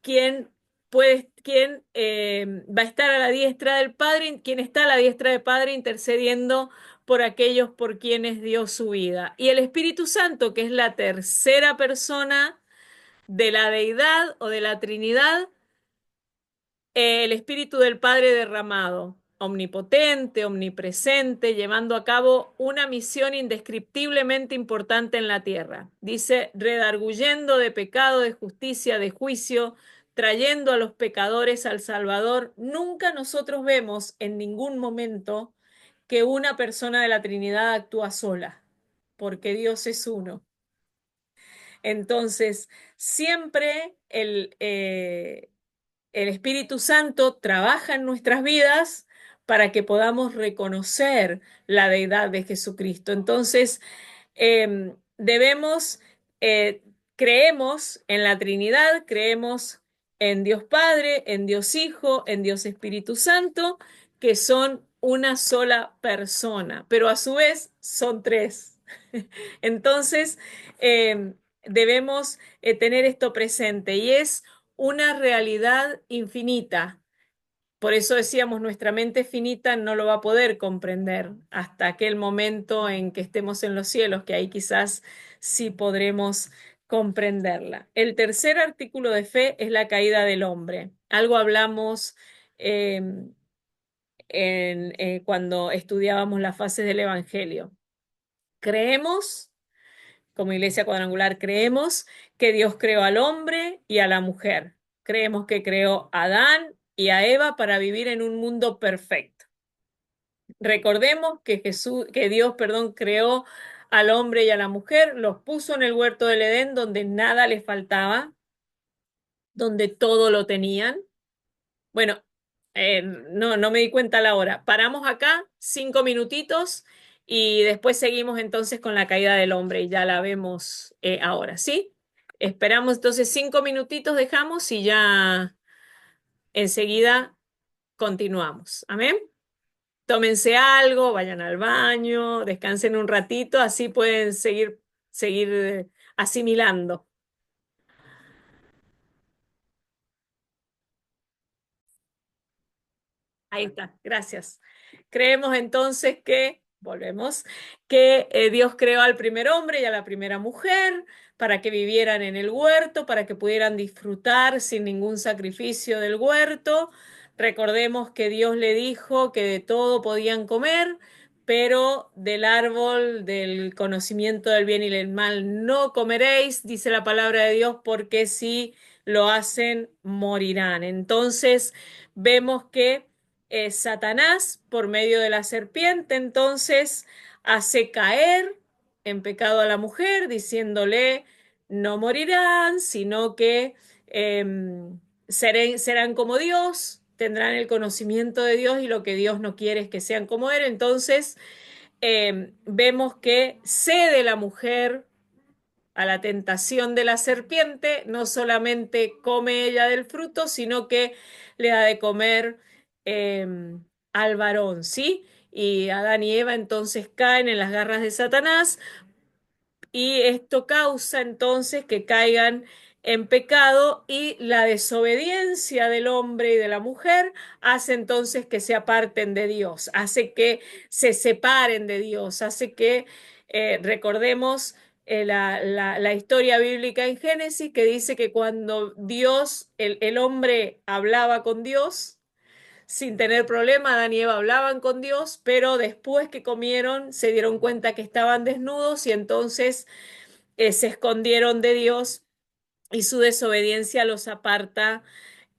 quien va a estar a la diestra del Padre, quien está a la diestra del Padre intercediendo por aquellos por quienes dio su vida. Y el Espíritu Santo, que es la tercera persona de la deidad o de la Trinidad, el Espíritu del Padre derramado, omnipotente, omnipresente, llevando a cabo una misión indescriptiblemente importante en la tierra. Dice, redarguyendo de pecado, de justicia, de juicio, trayendo a los pecadores al Salvador. Nunca nosotros vemos en ningún momento que una persona de la Trinidad actúa sola, porque Dios es uno. Entonces, siempre el Espíritu Santo trabaja en nuestras vidas para que podamos reconocer la deidad de Jesucristo. Entonces, debemos, eh, creemos en la Trinidad, creemos en Dios Padre, en Dios Hijo, en Dios Espíritu Santo, que son una sola persona, pero a su vez son tres. Entonces, debemos tener esto presente y es una realidad infinita. Por eso decíamos, nuestra mente finita no lo va a poder comprender hasta aquel momento en que estemos en los cielos, que ahí quizás sí podremos comprenderla. El tercer artículo de fe es la caída del hombre. Algo hablamos eh, cuando estudiábamos las fases del Evangelio. Creemos, como Iglesia Cuadrangular, creemos que Dios creó al hombre y a la mujer. Creemos que creó a Adán y a Eva para vivir en un mundo perfecto. Recordemos que Dios, perdón, creó al hombre y a la mujer, los puso en el huerto del Edén donde nada les faltaba, donde todo lo tenían. Bueno, no me di cuenta a la hora. Paramos acá 5 minutitos y después seguimos entonces con la caída del hombre y ya la vemos ahora, ¿sí? Esperamos entonces 5 minutitos, dejamos y ya enseguida continuamos. Amén. Tómense algo, vayan al baño, descansen un ratito, así pueden seguir asimilando. Ahí está, gracias. Creemos entonces que, volvemos, que Dios creó al primer hombre y a la primera mujer para que vivieran en el huerto, para que pudieran disfrutar sin ningún sacrificio del huerto, Recordemos que Dios le dijo que de todo podían comer, pero del árbol del conocimiento del bien y del mal no comeréis, dice la palabra de Dios, porque si lo hacen, morirán. Entonces vemos que Satanás, por medio de la serpiente, entonces hace caer en pecado a la mujer, diciéndole, no morirán, sino que serán como Dios, tendrán el conocimiento de Dios y lo que Dios no quiere es que sean como Él. Entonces, vemos que cede la mujer a la tentación de la serpiente, no solamente come ella del fruto, sino que le da de comer eh, al varón, ¿sí? Y Adán y Eva entonces caen en las garras de Satanás y esto causa entonces que caigan en pecado y la desobediencia del hombre y de la mujer hace entonces que se aparten de Dios, hace que se separen de Dios, hace que recordemos la historia bíblica en Génesis que dice que cuando Dios, el hombre hablaba con Dios, sin tener problema, Adán y Eva hablaban con Dios, pero después que comieron se dieron cuenta que estaban desnudos y entonces se escondieron de Dios y su desobediencia los aparta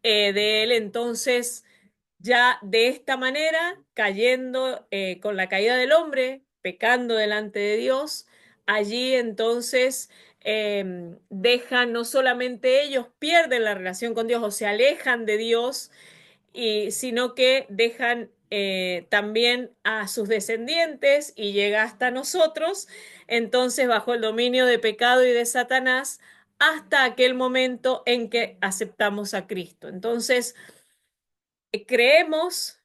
de él. Entonces, ya de esta manera, cayendo con la caída del hombre, pecando delante de Dios, allí entonces dejan, no solamente ellos pierden la relación con Dios o se alejan de Dios, sino que dejan también a sus descendientes y llega hasta nosotros, entonces bajo el dominio de pecado y de Satanás, hasta aquel momento en que aceptamos a Cristo. Entonces, creemos,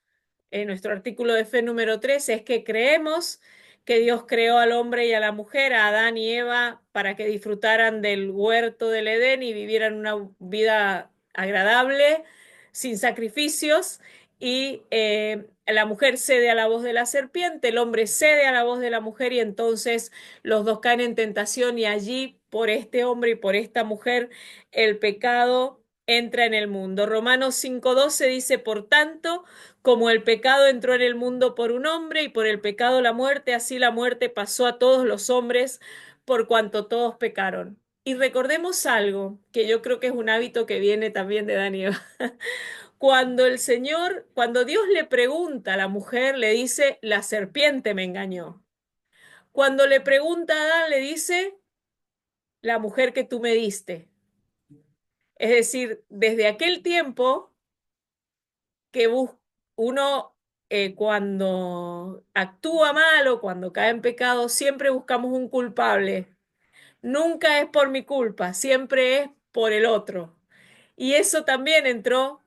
en nuestro artículo de fe número 3 es que creemos que Dios creó al hombre y a la mujer, a Adán y Eva, para que disfrutaran del huerto del Edén y vivieran una vida agradable, sin sacrificios, y la mujer cede a la voz de la serpiente, el hombre cede a la voz de la mujer y entonces los dos caen en tentación y allí por este hombre y por esta mujer el pecado entra en el mundo. Romanos 5:12 dice, por tanto, como el pecado entró en el mundo por un hombre y por el pecado la muerte, así la muerte pasó a todos los hombres por cuanto todos pecaron. Y recordemos algo que yo creo que es un hábito que viene también de Daniel. Cuando Dios le pregunta a la mujer, le dice, la serpiente me engañó. Cuando le pregunta a Adán, le dice, la mujer que tú me diste. Es decir, desde aquel tiempo que uno cuando actúa mal o cuando cae en pecado, siempre buscamos un culpable. Nunca es por mi culpa, siempre es por el otro. Y eso también entró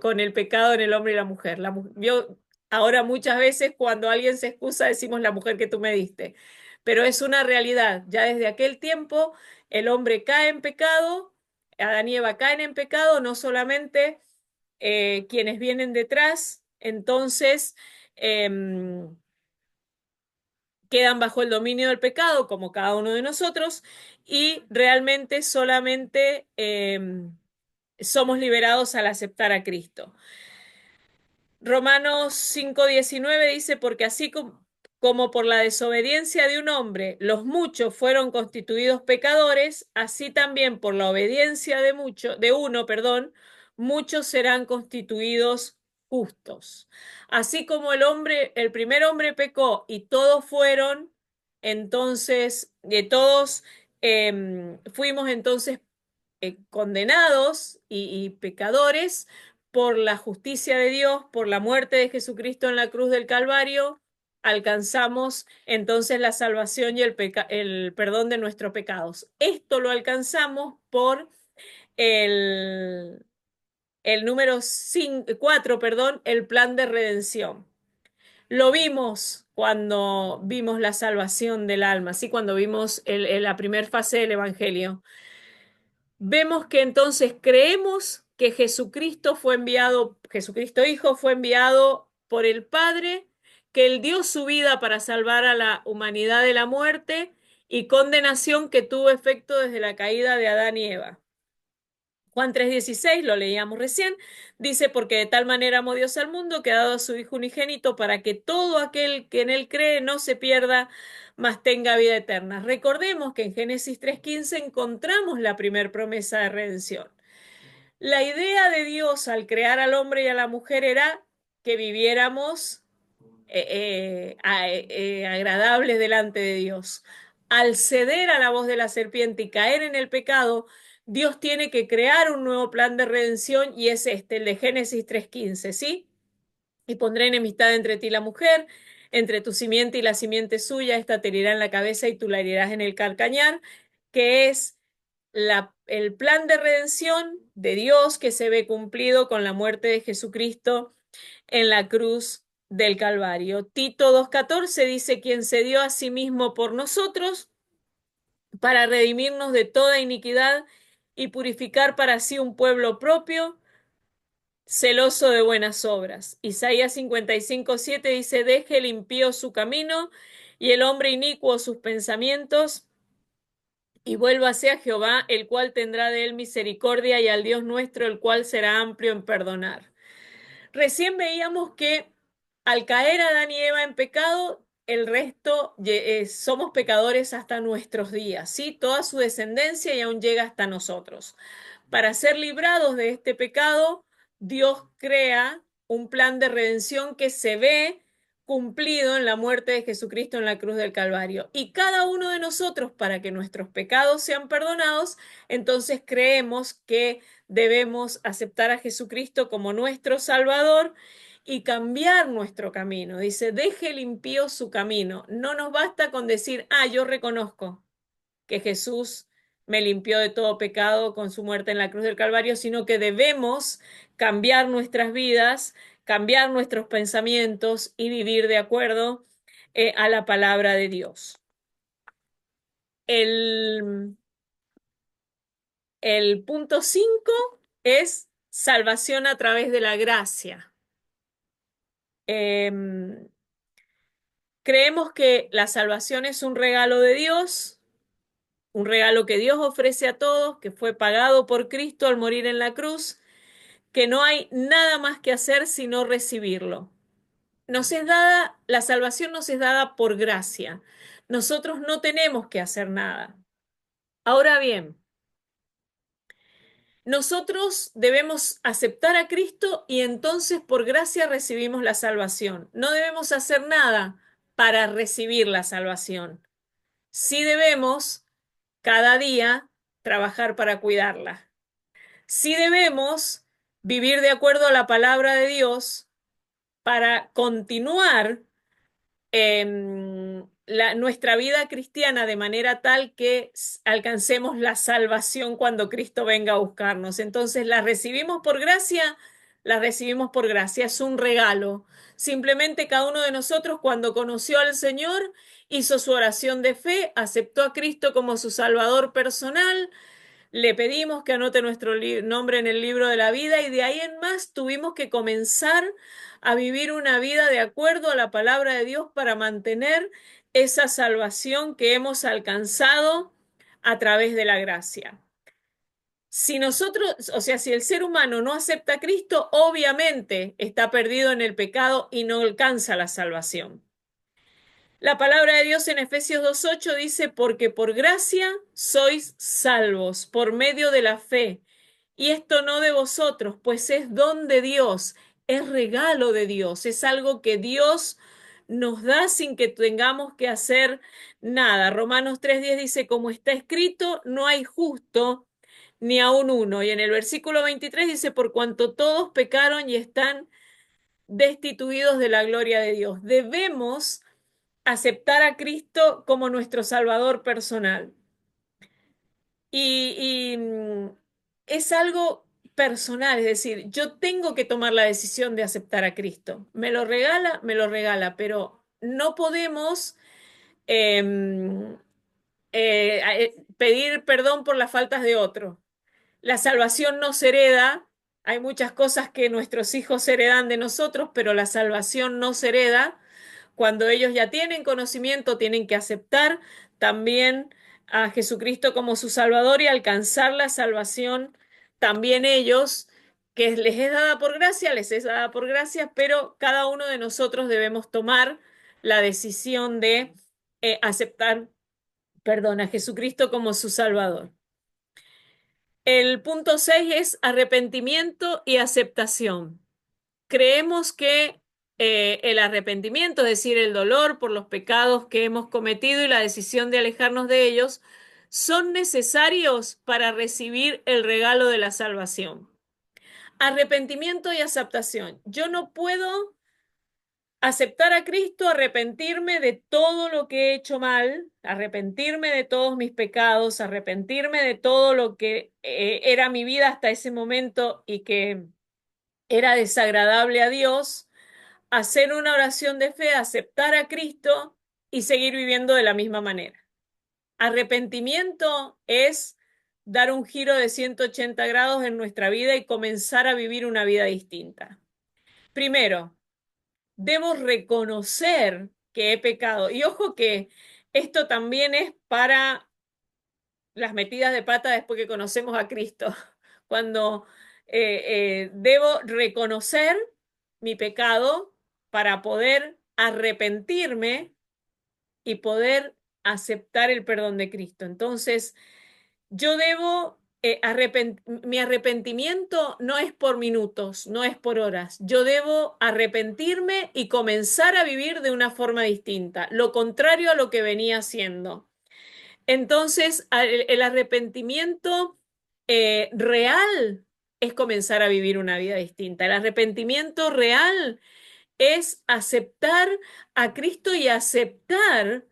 con el pecado en el hombre y la mujer. Yo ahora muchas veces cuando alguien se excusa decimos la mujer que tú me diste, pero es una realidad. Ya desde aquel tiempo el hombre cae en pecado, Adán y Eva caen en pecado, no solamente quienes vienen detrás, entonces quedan bajo el dominio del pecado, como cada uno de nosotros, y realmente solamente somos liberados al aceptar a Cristo. Romanos 5:19 dice, porque así como por la desobediencia de un hombre los muchos fueron constituidos pecadores, así también por la obediencia de uno, perdón, muchos serán constituidos justos. Así como el primer hombre pecó y todos fueron, entonces, de todos fuimos entonces condenados y pecadores por la justicia de Dios, por la muerte de Jesucristo en la cruz del Calvario, alcanzamos entonces la salvación y el perdón de nuestros pecados. Esto lo alcanzamos por el, el número 4, perdón, el plan de redención. Lo vimos cuando vimos la salvación del alma, ¿sí? Cuando vimos la primera fase del Evangelio. Vemos que entonces creemos que Jesucristo fue enviado, Jesucristo Hijo fue enviado por el Padre, que Él dio su vida para salvar a la humanidad de la muerte y condenación que tuvo efecto desde la caída de Adán y Eva. Juan 3:16, lo leíamos recién, dice, porque de tal manera amó Dios al mundo que ha dado a su Hijo unigénito para que todo aquel que en él cree no se pierda, mas tenga vida eterna. Recordemos que en Génesis 3:15 encontramos la primer promesa de redención. La idea de Dios al crear al hombre y a la mujer era que viviéramos agradables delante de Dios. Al ceder a la voz de la serpiente y caer en el pecado, Dios tiene que crear un nuevo plan de redención y es este, el de Génesis 3:15, ¿sí? Y pondré enemistad entre ti y la mujer, entre tu simiente y la simiente suya, esta te herirá en la cabeza y tú la herirás en el calcañar, que es el plan de redención de Dios que se ve cumplido con la muerte de Jesucristo en la cruz del Calvario. Tito 2:14 dice, quien se dio a sí mismo por nosotros para redimirnos de toda iniquidad y purificar para sí un pueblo propio, celoso de buenas obras. Isaías 55:7 dice, deje el impío su camino y el hombre inicuo sus pensamientos, y vuélvase a Jehová, el cual tendrá de él misericordia, y al Dios nuestro, el cual será amplio en perdonar. Recién veíamos que al caer Adán y Eva en pecado, el resto somos pecadores hasta nuestros días, ¿sí? Toda su descendencia y aún llega hasta nosotros. Para ser librados de este pecado, Dios crea un plan de redención que se ve cumplido en la muerte de Jesucristo en la cruz del Calvario. Y cada uno de nosotros, para que nuestros pecados sean perdonados, entonces creemos que debemos aceptar a Jesucristo como nuestro Salvador y cambiar nuestro camino. Dice, deje el impío su camino. No nos basta con decir, yo reconozco que Jesús me limpió de todo pecado con su muerte en la cruz del Calvario, sino que debemos cambiar nuestras vidas, cambiar nuestros pensamientos y vivir de acuerdo a la palabra de Dios. El, el punto 5 es salvación a través de la gracia. Creemos que la salvación es un regalo de Dios, un regalo que Dios ofrece a todos, que fue pagado por Cristo al morir en la cruz, que no hay nada más que hacer sino recibirlo. Nos es dada, la salvación nos es dada por gracia. Nosotros no tenemos que hacer nada. Ahora bien, nosotros debemos aceptar a Cristo y entonces por gracia recibimos la salvación. No debemos hacer nada para recibir la salvación. Sí debemos cada día trabajar para cuidarla. Sí debemos vivir de acuerdo a la palabra de Dios para continuar nuestra vida cristiana de manera tal que alcancemos la salvación cuando Cristo venga a buscarnos. Entonces, ¿la recibimos por gracia? La recibimos por gracia, es un regalo. Simplemente cada uno de nosotros cuando conoció al Señor, hizo su oración de fe, aceptó a Cristo como su Salvador personal, le pedimos que anote nuestro nombre en el libro de la vida y de ahí en más tuvimos que comenzar a vivir una vida de acuerdo a la palabra de Dios para mantener esa salvación que hemos alcanzado a través de la gracia. Si nosotros, o sea, si el ser humano no acepta a Cristo, obviamente está perdido en el pecado y no alcanza la salvación. La palabra de Dios en Efesios 2:8 dice, porque por gracia sois salvos por medio de la fe. Y esto no de vosotros, pues es don de Dios, es regalo de Dios, es algo que Dios nos da sin que tengamos que hacer nada. Romanos 3:10 dice, como está escrito, no hay justo ni aun uno. Y en el versículo 23 dice, por cuanto todos pecaron y están destituidos de la gloria de Dios. Debemos aceptar a Cristo como nuestro Salvador personal. Y es algo personal, es decir, yo tengo que tomar la decisión de aceptar a Cristo. Me lo regala, pero no podemos em, pedir perdón por las faltas de otro. La salvación no se hereda. Hay muchas cosas que nuestros hijos heredan de nosotros, pero la salvación no se hereda. Cuando ellos ya tienen conocimiento, tienen que aceptar también a Jesucristo como su Salvador y alcanzar la salvación también ellos, que les es dada por gracia, les es dada por gracia, pero cada uno de nosotros debemos tomar la decisión de aceptar, perdón, a Jesucristo como su Salvador. El punto 6 es arrepentimiento y aceptación. Creemos que el arrepentimiento, es decir, el dolor por los pecados que hemos cometido y la decisión de alejarnos de ellos, son necesarios para recibir el regalo de la salvación. Arrepentimiento y aceptación. Yo no puedo aceptar a Cristo, arrepentirme de todo lo que he hecho mal, arrepentirme de todos mis pecados, arrepentirme de todo lo que era mi vida hasta ese momento y que era desagradable a Dios, hacer una oración de fe, aceptar a Cristo y seguir viviendo de la misma manera. Arrepentimiento es dar un giro de 180 grados en nuestra vida y comenzar a vivir una vida distinta. Primero, debo reconocer que he pecado. Y ojo que esto también es para las metidas de pata después que conocemos a Cristo. Cuando debo reconocer mi pecado para poder arrepentirme y poder aceptar el perdón de Cristo. Entonces, yo debo, mi arrepentimiento no es por minutos, no es por horas. Yo debo arrepentirme y comenzar a vivir de una forma distinta, lo contrario a lo que venía haciendo. Entonces, el arrepentimiento real es comenzar a vivir una vida distinta. El arrepentimiento real es aceptar a Cristo y aceptar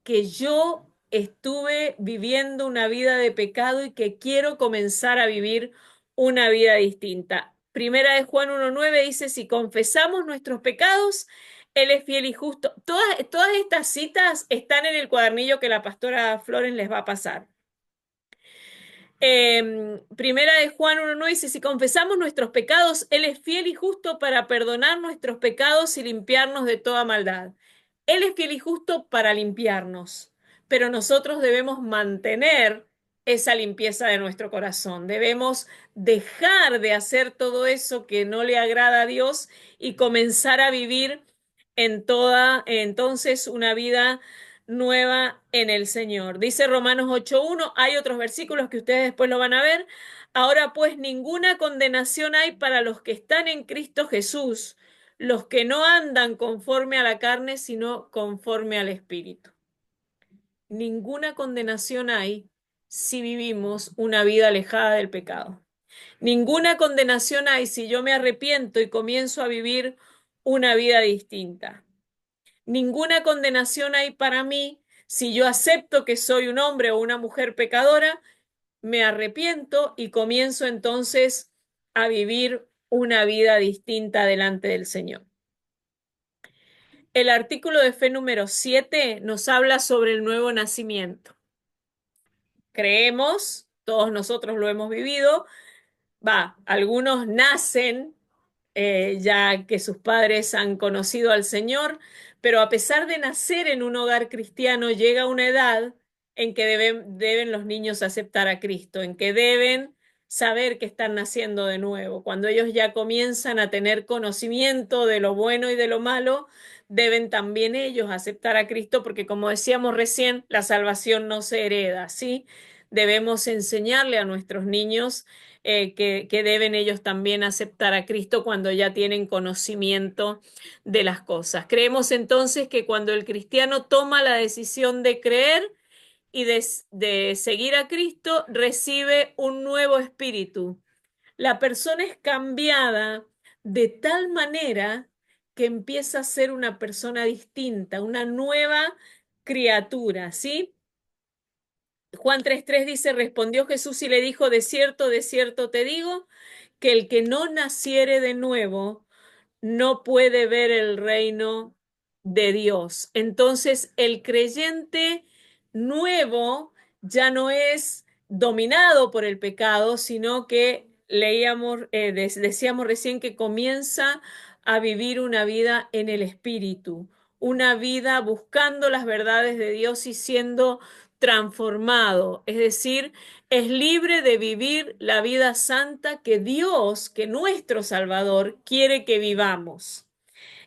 que yo estuve viviendo una vida de pecado y que quiero comenzar a vivir una vida distinta. Primera de Juan 1:9 dice, si confesamos nuestros pecados, Él es fiel y justo. Todas estas citas están en el cuadernillo que la pastora Flores les va a pasar. Primera de Juan 1:9 dice, si confesamos nuestros pecados, Él es fiel y justo para perdonar nuestros pecados y limpiarnos de toda maldad. Él es fiel y justo para limpiarnos, pero nosotros debemos mantener esa limpieza de nuestro corazón. Debemos dejar de hacer todo eso que no le agrada a Dios y comenzar a vivir entonces una vida nueva en el Señor. Dice Romanos 8:1, hay otros versículos que ustedes después lo van a ver. Ahora pues ninguna condenación hay para los que están en Cristo Jesús, los que no andan conforme a la carne, sino conforme al Espíritu. Ninguna condenación hay si vivimos una vida alejada del pecado. Ninguna condenación hay si yo me arrepiento y comienzo a vivir una vida distinta. Ninguna condenación hay para mí si yo acepto que soy un hombre o una mujer pecadora, me arrepiento y comienzo entonces a vivir una vida distinta delante del Señor. El artículo de fe número 7 nos habla sobre el nuevo nacimiento. Creemos, todos nosotros lo hemos vivido, algunos nacen ya que sus padres han conocido al Señor, pero a pesar de nacer en un hogar cristiano, llega una edad en que deben los niños aceptar a Cristo, en que deben saber que están naciendo de nuevo. Cuando ellos ya comienzan a tener conocimiento de lo bueno y de lo malo, deben también ellos aceptar a Cristo, porque como decíamos recién, la salvación no se hereda, ¿sí? Debemos enseñarle a nuestros niños que deben ellos también aceptar a Cristo cuando ya tienen conocimiento de las cosas. Creemos entonces que cuando el cristiano toma la decisión de creer y de seguir a Cristo, recibe un nuevo espíritu. La persona es cambiada de tal manera que empieza a ser una persona distinta, una nueva criatura, ¿sí? Juan 3:3 dice, respondió Jesús y le dijo, de cierto te digo, que el que no naciere de nuevo no puede ver el reino de Dios. Entonces, el creyente nuevo ya no es dominado por el pecado, sino que decíamos recién que comienza a vivir una vida en el Espíritu, una vida buscando las verdades de Dios y siendo transformado, es decir, es libre de vivir la vida santa que Dios, que nuestro Salvador, quiere que vivamos.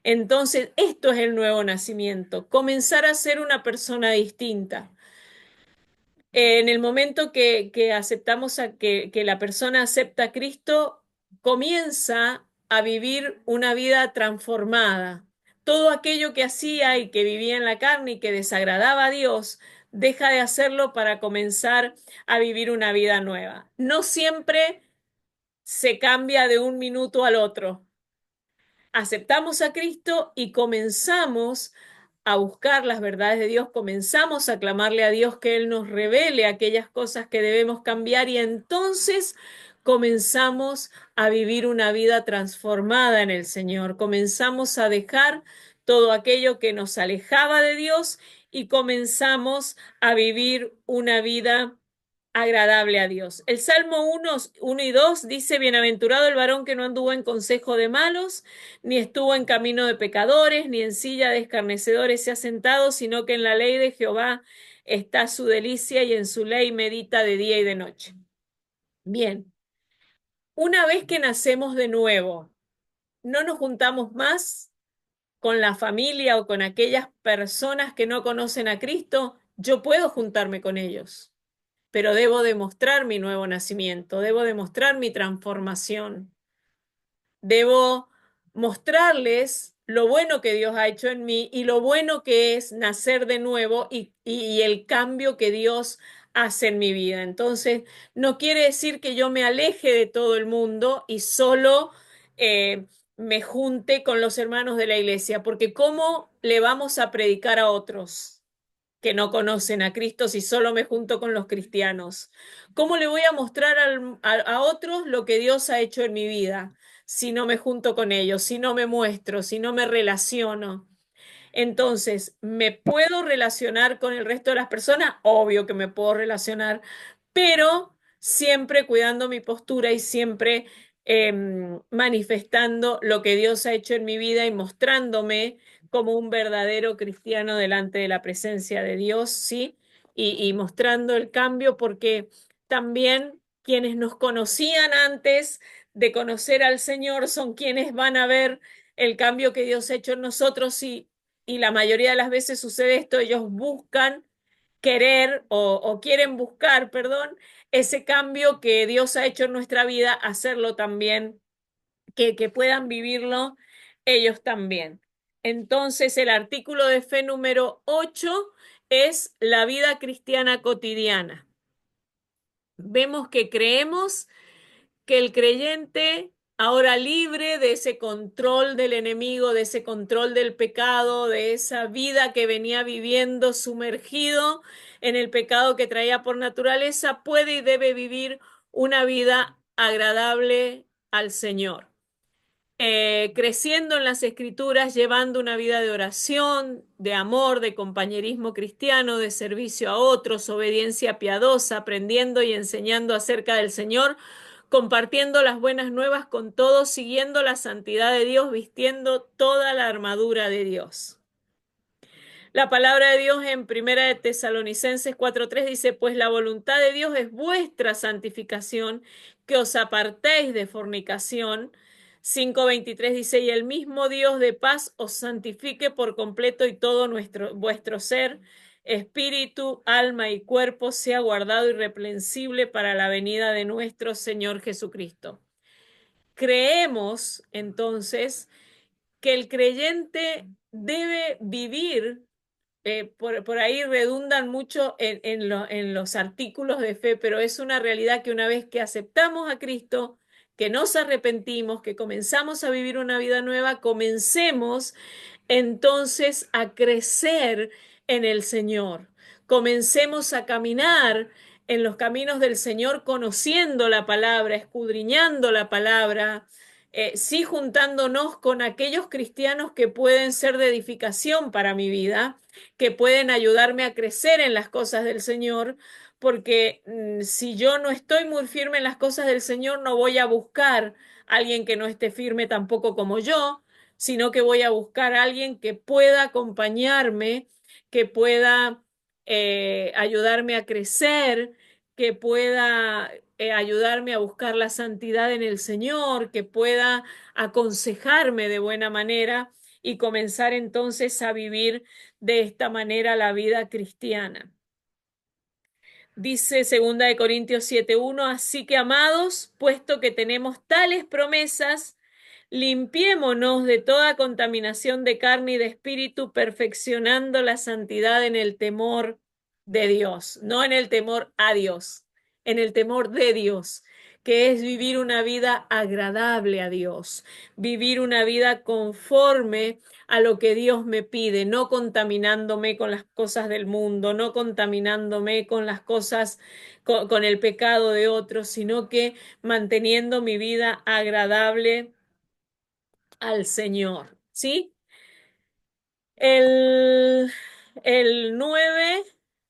Entonces, esto es el nuevo nacimiento, comenzar a ser una persona distinta. En el momento que aceptamos que la persona acepta a Cristo, comienza a vivir una vida transformada. Todo aquello que hacía y que vivía en la carne y que desagradaba a Dios, deja de hacerlo para comenzar a vivir una vida nueva. No siempre se cambia de un minuto al otro. Aceptamos a Cristo y comenzamos a buscar las verdades de Dios, comenzamos a clamarle a Dios que Él nos revele aquellas cosas que debemos cambiar y entonces comenzamos a vivir una vida transformada en el Señor, comenzamos a dejar todo aquello que nos alejaba de Dios y comenzamos a vivir una vida agradable a Dios. El Salmo 1 y 2 dice, bienaventurado el varón que no anduvo en consejo de malos, ni estuvo en camino de pecadores, ni en silla de escarnecedores se ha sentado, sino que en la ley de Jehová está su delicia y en su ley medita de día y de noche. Bien, una vez que nacemos de nuevo, no nos juntamos más con la familia o con aquellas personas que no conocen a Cristo. Yo puedo juntarme con ellos, pero debo demostrar mi nuevo nacimiento, debo demostrar mi transformación, debo mostrarles lo bueno que Dios ha hecho en mí y lo bueno que es nacer de nuevo y el cambio que Dios hace en mi vida. Entonces, no quiere decir que yo me aleje de todo el mundo y solo me junte con los hermanos de la iglesia, porque ¿cómo le vamos a predicar a otros que no conocen a Cristo si solo me junto con los cristianos? ¿Cómo le voy a mostrar a otros lo que Dios ha hecho en mi vida si no me junto con ellos, si no me muestro, si no me relaciono? Entonces, ¿me puedo relacionar con el resto de las personas? Obvio que me puedo relacionar, pero siempre cuidando mi postura y siempre manifestando lo que Dios ha hecho en mi vida y mostrándome como un verdadero cristiano delante de la presencia de Dios, ¿sí? Y mostrando el cambio, porque también quienes nos conocían antes de conocer al Señor son quienes van a ver el cambio que Dios ha hecho en nosotros y la mayoría de las veces sucede esto, ellos buscan querer o quieren buscar, perdón, ese cambio que Dios ha hecho en nuestra vida, hacerlo también, que puedan vivirlo ellos también. Entonces, el artículo de fe número 8 es la vida cristiana cotidiana. Vemos que creemos que el creyente, ahora libre de ese control del enemigo, de ese control del pecado, de esa vida que venía viviendo sumergido en el pecado que traía por naturaleza, puede y debe vivir una vida agradable al Señor. Creciendo en las escrituras, llevando una vida de oración, de amor, de compañerismo cristiano, de servicio a otros, obediencia piadosa, aprendiendo y enseñando acerca del Señor, compartiendo las buenas nuevas con todos, siguiendo la santidad de Dios, vistiendo toda la armadura de Dios. La palabra de Dios en Primera de Tesalonicenses 4:3 dice, pues la voluntad de Dios es vuestra santificación, que os apartéis de fornicación. 5:23 dice, y el mismo Dios de paz os santifique por completo y todo vuestro ser, espíritu, alma y cuerpo sea guardado irreprensible para la venida de nuestro Señor Jesucristo. Creemos entonces que el creyente debe vivir, por ahí redundan mucho en los artículos de fe, pero es una realidad que una vez que aceptamos a Cristo, que nos arrepentimos, que comenzamos a vivir una vida nueva, comencemos entonces a crecer en el Señor. Comencemos a caminar en los caminos del Señor, conociendo la palabra, escudriñando la palabra, sí juntándonos con aquellos cristianos que pueden ser de edificación para mi vida, que pueden ayudarme a crecer en las cosas del Señor, porque si yo no estoy muy firme en las cosas del Señor, no voy a buscar a alguien que no esté firme tampoco como yo, sino que voy a buscar a alguien que pueda acompañarme, que pueda ayudarme a crecer, que pueda ayudarme a buscar la santidad en el Señor, que pueda aconsejarme de buena manera y comenzar entonces a vivir de esta manera la vida cristiana. Dice 2 Corintios 7:1, así que amados, puesto que tenemos tales promesas, limpiémonos de toda contaminación de carne y de espíritu, perfeccionando la santidad en el temor de Dios, no en el temor a Dios, en el temor de Dios, que es vivir una vida agradable a Dios, vivir una vida conforme a lo que Dios me pide, no contaminándome con las cosas del mundo, no contaminándome con las cosas, con el pecado de otros, sino que manteniendo mi vida agradable al Señor, ¿sí? El, el 9,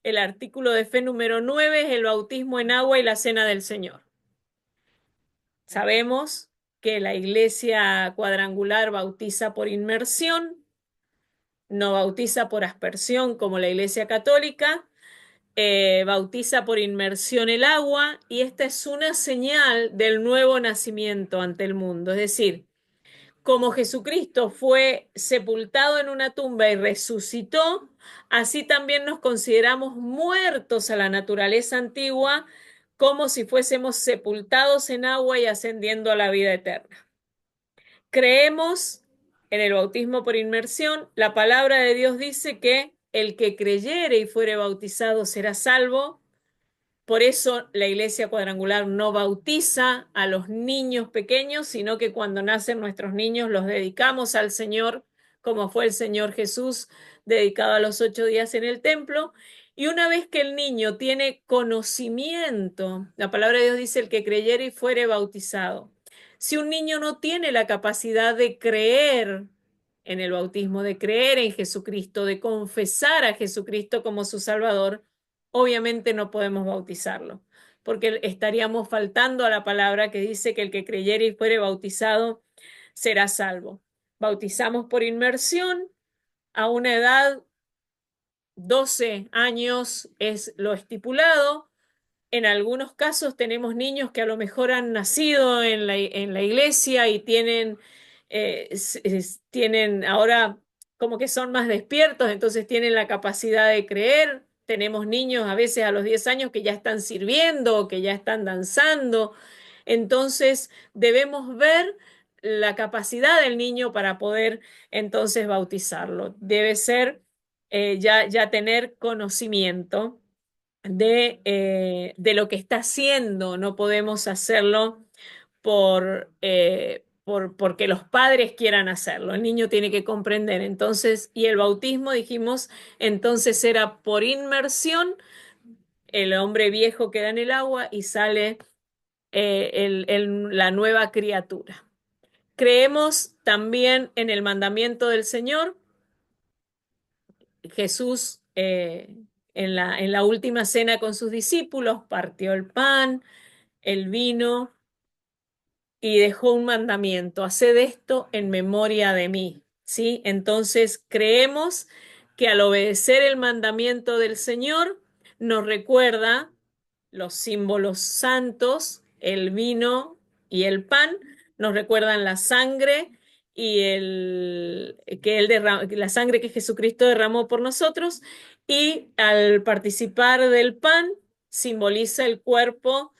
el artículo de fe número 9 es el bautismo en agua y la cena del Señor. Sabemos que la iglesia cuadrangular bautiza por inmersión, no bautiza por aspersión como la iglesia católica, bautiza por inmersión el agua y esta es una señal del nuevo nacimiento ante el mundo. Es decir, como Jesucristo fue sepultado en una tumba y resucitó, así también nos consideramos muertos a la naturaleza antigua, como si fuésemos sepultados en agua y ascendiendo a la vida eterna. Creemos en el bautismo por inmersión. La palabra de Dios dice que el que creyere y fuere bautizado será salvo. Por eso la iglesia cuadrangular no bautiza a los niños pequeños, sino que cuando nacen nuestros niños los dedicamos al Señor, como fue el Señor Jesús dedicado a los 8 días en el templo. Y una vez que el niño tiene conocimiento, la palabra de Dios dice el que creyere y fuere bautizado. Si un niño no tiene la capacidad de creer en el bautismo, de creer en Jesucristo, de confesar a Jesucristo como su Salvador, obviamente no podemos bautizarlo, porque estaríamos faltando a la palabra que dice que el que creyere y fuere bautizado será salvo. Bautizamos por inmersión a una edad, 12 años es lo estipulado. En algunos casos tenemos niños que a lo mejor han nacido en la iglesia y tienen ahora como que son más despiertos, entonces tienen la capacidad de creer. Tenemos niños a veces a los 10 años que ya están sirviendo, que ya están danzando. Entonces debemos ver la capacidad del niño para poder entonces bautizarlo. Debe ser ya tener conocimiento de lo que está haciendo. No podemos hacerlo porque los padres quieran hacerlo. El niño tiene que comprender. Entonces, y el bautismo, dijimos, entonces era por inmersión. El hombre viejo queda en el agua y sale la nueva criatura. Creemos también en el mandamiento del Señor. Jesús en la última cena con sus discípulos partió el pan, el vino y dejó un mandamiento: haced esto en memoria de mí. ¿Sí? Entonces creemos que al obedecer el mandamiento del Señor nos recuerda los símbolos santos, el vino y el pan, nos recuerdan la sangre y la sangre que Jesucristo derramó por nosotros, y al participar del pan simboliza el cuerpo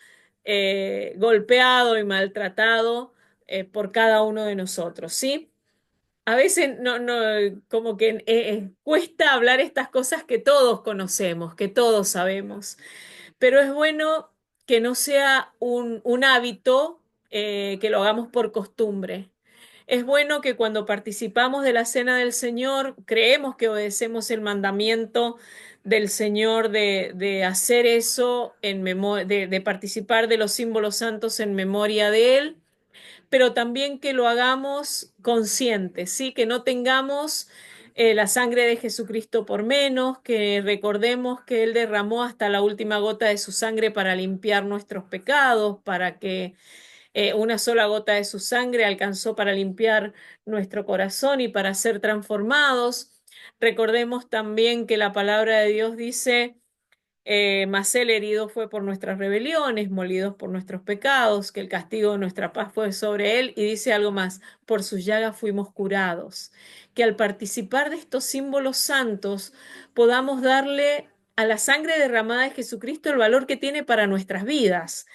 golpeado y maltratado por cada uno de nosotros, ¿sí? A veces como que cuesta hablar estas cosas que todos conocemos, que todos sabemos, pero es bueno que no sea un hábito, que lo hagamos por costumbre. Es bueno que cuando participamos de la cena del Señor, creemos que obedecemos el mandamiento del Señor de hacer eso, de participar de los símbolos santos en memoria de Él, pero también que lo hagamos conscientes, ¿sí? Que no tengamos la sangre de Jesucristo por menos, que recordemos que Él derramó hasta la última gota de su sangre para limpiar nuestros pecados, para que una sola gota de su sangre alcanzó para limpiar nuestro corazón y para ser transformados. Recordemos también que la palabra de Dios dice mas él herido fue por nuestras rebeliones, molidos por nuestros pecados, que el castigo de nuestra paz fue sobre él. Y dice algo más, por sus llagas fuimos curados. Que al participar de estos símbolos santos podamos darle a la sangre derramada de Jesucristo el valor que tiene para nuestras vidas.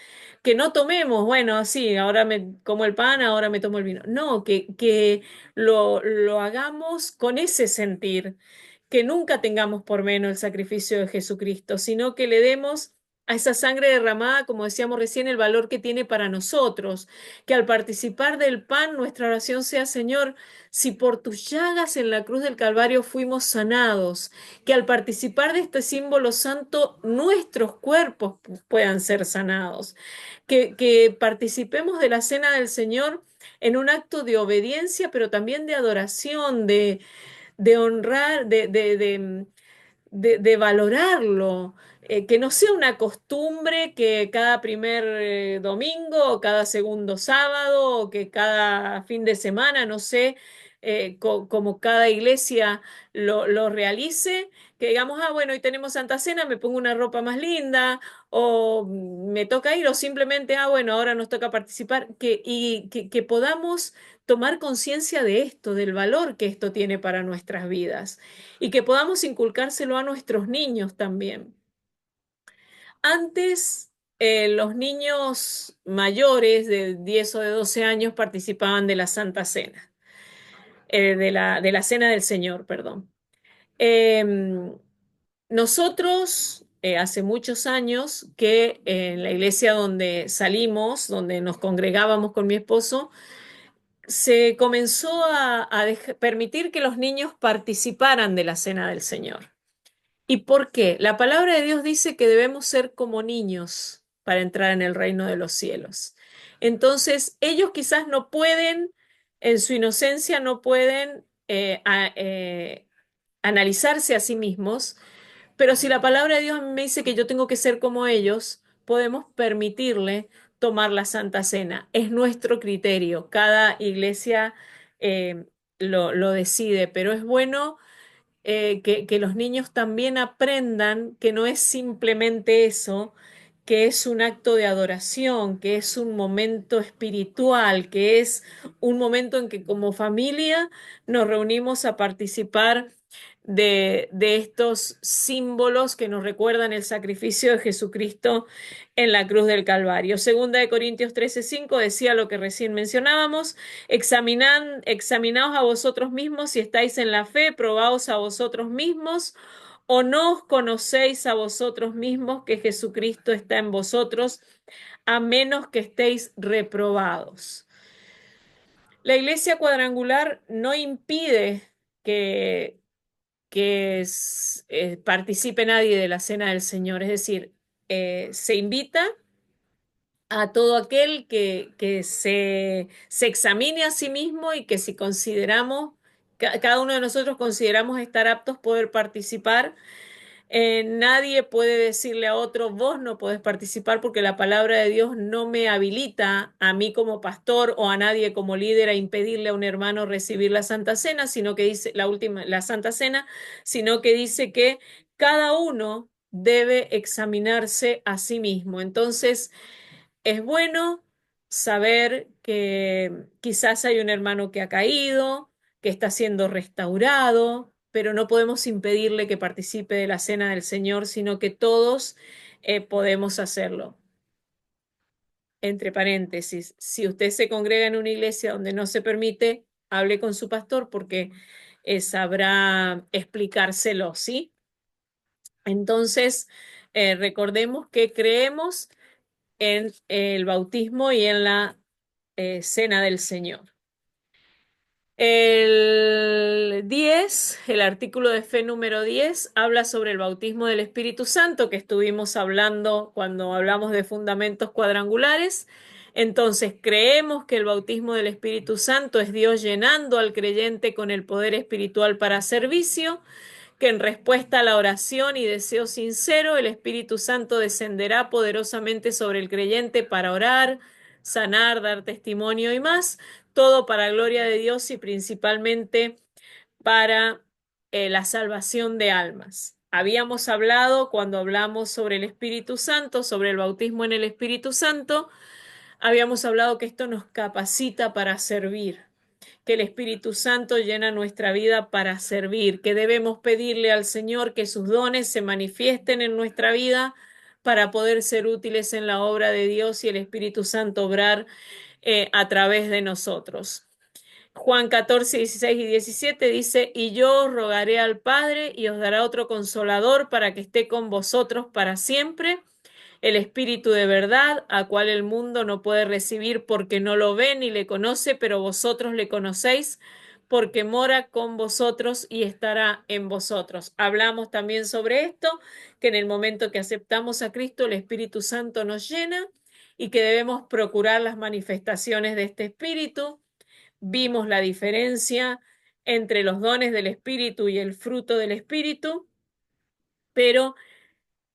Que no tomemos, bueno, sí, ahora me como el pan, ahora me tomo el vino. No, que lo hagamos con ese sentir, que nunca tengamos por menos el sacrificio de Jesucristo, sino que le demos a esa sangre derramada, como decíamos recién, el valor que tiene para nosotros, que al participar del pan nuestra oración sea, Señor, si por tus llagas en la cruz del Calvario fuimos sanados, que al participar de este símbolo santo nuestros cuerpos puedan ser sanados, que participemos de la cena del Señor en un acto de obediencia, pero también de adoración, de honrar, de valorarlo, que no sea una costumbre que cada primer domingo o cada segundo sábado o que cada fin de semana, no sé, como cada iglesia lo realice, que digamos, ah, bueno, hoy tenemos Santa Cena, me pongo una ropa más linda o me toca ir o simplemente, ah, bueno, ahora nos toca participar, que podamos tomar conciencia de esto, del valor que esto tiene para nuestras vidas y que podamos inculcárselo a nuestros niños también. Antes, los niños mayores de 10 o de 12 años participaban de la Santa Cena, de la Cena del Señor, perdón. Em, Nosotros, hace muchos años que en la iglesia donde salimos, donde nos congregábamos con mi esposo, se comenzó a permitir que los niños participaran de la Cena del Señor. ¿Y por qué? La palabra de Dios dice que debemos ser como niños para entrar en el reino de los cielos. Entonces, ellos quizás no pueden, en su inocencia, no pueden analizarse a sí mismos, pero si la palabra de Dios me dice que yo tengo que ser como ellos, podemos permitirle tomar la Santa Cena. Es nuestro criterio. Cada iglesia eh, lo decide, pero es bueno que los niños también aprendan que no es simplemente eso, que es un acto de adoración, que es un momento espiritual, que es un momento en que como familia nos reunimos a participar de estos símbolos que nos recuerdan el sacrificio de Jesucristo en la cruz del Calvario. Segunda de Corintios 13:5 decía lo que recién mencionábamos: examinaos a vosotros mismos si estáis en la fe, probaos a vosotros mismos, o no os conocéis a vosotros mismos que Jesucristo está en vosotros, a menos que estéis reprobados. La iglesia cuadrangular no impide que, participe nadie de la cena del Señor, es decir, se invita a todo aquel que se examine a sí mismo y que si consideramos, cada uno de nosotros consideramos estar aptos poder participar. Nadie puede decirle a otro, vos no podés participar porque la palabra de Dios no me habilita a mí como pastor o a nadie como líder a impedirle a un hermano recibir la Santa Cena, sino que dice la Santa Cena, sino que dice que cada uno debe examinarse a sí mismo. Entonces, es bueno saber que quizás hay un hermano que ha caído, que está siendo restaurado, pero no podemos impedirle que participe de la cena del Señor, sino que todos podemos hacerlo. Entre paréntesis, si usted se congrega en una iglesia donde no se permite, hable con su pastor porque sabrá explicárselo, ¿sí? Entonces, recordemos que creemos en el bautismo y en la cena del Señor. El artículo de fe número 10 habla sobre el bautismo del Espíritu Santo, que estuvimos hablando cuando hablamos de fundamentos cuadrangulares. Entonces, creemos que el bautismo del Espíritu Santo es Dios llenando al creyente con el poder espiritual para servicio, que en respuesta a la oración y deseo sincero, el Espíritu Santo descenderá poderosamente sobre el creyente para orar, sanar, dar testimonio y más, todo para gloria de Dios y principalmente para la salvación de almas. Habíamos hablado cuando hablamos sobre el Espíritu Santo, sobre el bautismo en el Espíritu Santo, habíamos hablado que esto nos capacita para servir, que el Espíritu Santo llena nuestra vida para servir, que debemos pedirle al Señor que sus dones se manifiesten en nuestra vida para poder ser útiles en la obra de Dios y el Espíritu Santo obrar a través de nosotros. Juan 14, 16 y 17 dice, y yo os rogaré al Padre y os dará otro consolador para que esté con vosotros para siempre, el Espíritu de verdad, a cual el mundo no puede recibir porque no lo ve ni le conoce, pero vosotros le conocéis porque mora con vosotros y estará en vosotros. Hablamos también sobre esto, que en el momento que aceptamos a Cristo, el Espíritu Santo nos llena y que debemos procurar las manifestaciones de este Espíritu. Vimos la diferencia entre los dones del Espíritu y el fruto del Espíritu, pero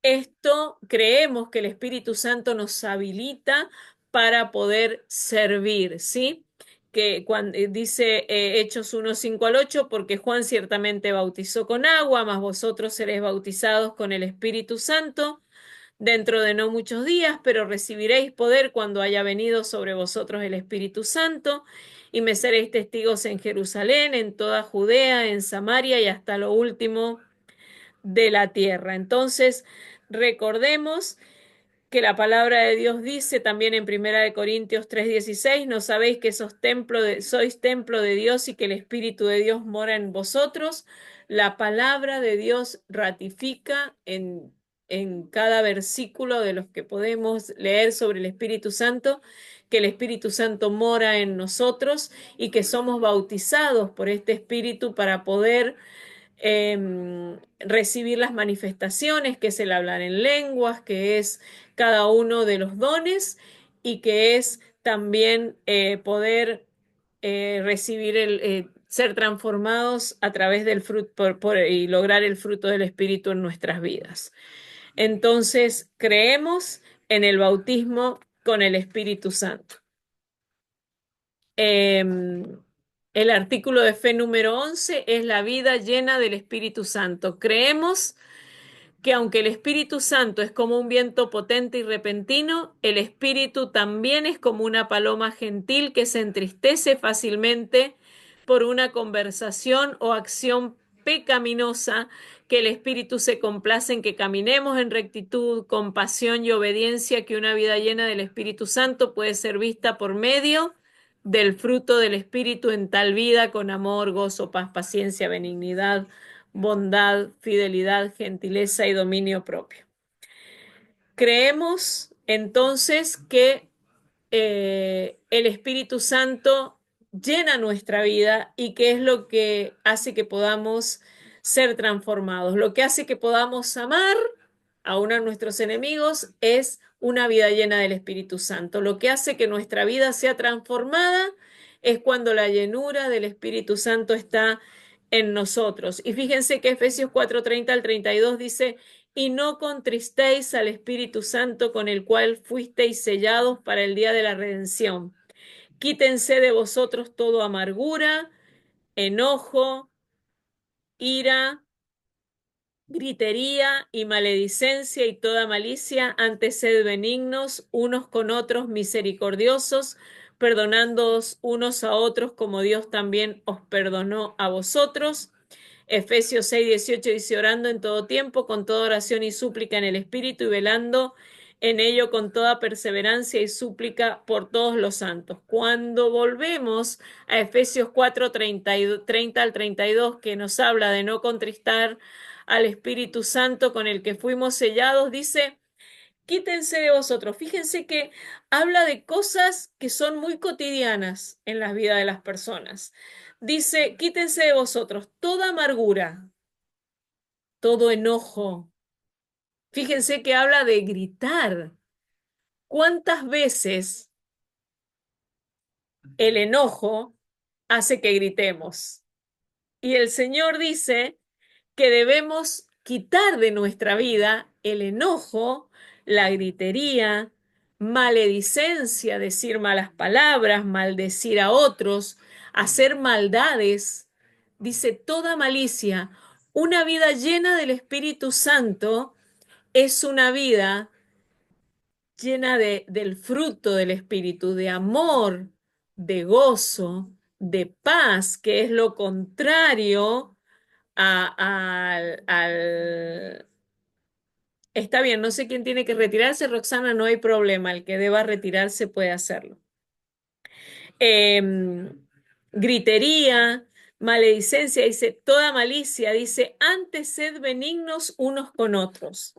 esto creemos que el Espíritu Santo nos habilita para poder servir, ¿sí? Que cuando dice Hechos 1, 5 al 8, porque Juan ciertamente bautizó con agua, mas vosotros seréis bautizados con el Espíritu Santo dentro de no muchos días, pero recibiréis poder cuando haya venido sobre vosotros el Espíritu Santo, y me seréis testigos en Jerusalén, en toda Judea, en Samaria y hasta lo último de la tierra. Entonces, recordemos que la palabra de Dios dice también en Primera de Corintios 3:16, ¿no sabéis que sois templo de Dios y que el Espíritu de Dios mora en vosotros? La palabra de Dios ratifica en cada versículo de los que podemos leer sobre el Espíritu Santo, que el Espíritu Santo mora en nosotros y que somos bautizados por este Espíritu para poder recibir las manifestaciones, que es el hablar en lenguas, que es cada uno de los dones y que es también poder recibir ser transformados a través del fruto y lograr el fruto del Espíritu en nuestras vidas. Entonces, creemos en el bautismo con el Espíritu Santo. El artículo de fe número 11 es la vida llena del Espíritu Santo. Creemos que aunque el Espíritu Santo es como un viento potente y repentino, el Espíritu también es como una paloma gentil que se entristece fácilmente por una conversación o acción pecaminosa, que el Espíritu se complace en que caminemos en rectitud, compasión y obediencia, que una vida llena del Espíritu Santo puede ser vista por medio del fruto del Espíritu en tal vida con amor, gozo, paz, paciencia, benignidad, bondad, fidelidad, gentileza y dominio propio. Creemos entonces que el Espíritu Santo llena nuestra vida y que es lo que hace que podamos ser transformados. Lo que hace que podamos amar aún a nuestros enemigos es una vida llena del Espíritu Santo. Lo que hace que nuestra vida sea transformada es cuando la llenura del Espíritu Santo está en nosotros. Y fíjense que Efesios 4:30 al 32 dice, y no contristéis al Espíritu Santo con el cual fuisteis sellados para el día de la redención. Quítense de vosotros toda amargura, enojo, ira, gritería y maledicencia y toda malicia, antes sed benignos unos con otros, misericordiosos, perdonándoos unos a otros como Dios también os perdonó a vosotros. Efesios 6:18 dice, orando en todo tiempo, con toda oración y súplica en el Espíritu y velando en ello con toda perseverancia y súplica por todos los santos. Cuando volvemos a Efesios 4:30 al 32, que nos habla de no contristar al Espíritu Santo con el que fuimos sellados, dice, quítense de vosotros. Fíjense que habla de cosas que son muy cotidianas en la vida de las personas. Dice, quítense de vosotros toda amargura, todo enojo. Fíjense que habla de gritar. ¿Cuántas veces el enojo hace que gritemos? Y el Señor dice que debemos quitar de nuestra vida el enojo, la gritería, maledicencia, decir malas palabras, maldecir a otros, hacer maldades, Dice, toda malicia. Una vida llena del Espíritu Santo es una vida llena del fruto del Espíritu, de amor, de gozo, de paz, que es lo contrario al... Está bien, no sé quién tiene que retirarse, Roxana, no hay problema, el que deba retirarse puede hacerlo. Gritería, maledicencia, dice, toda malicia, dice, antes sed benignos unos con otros.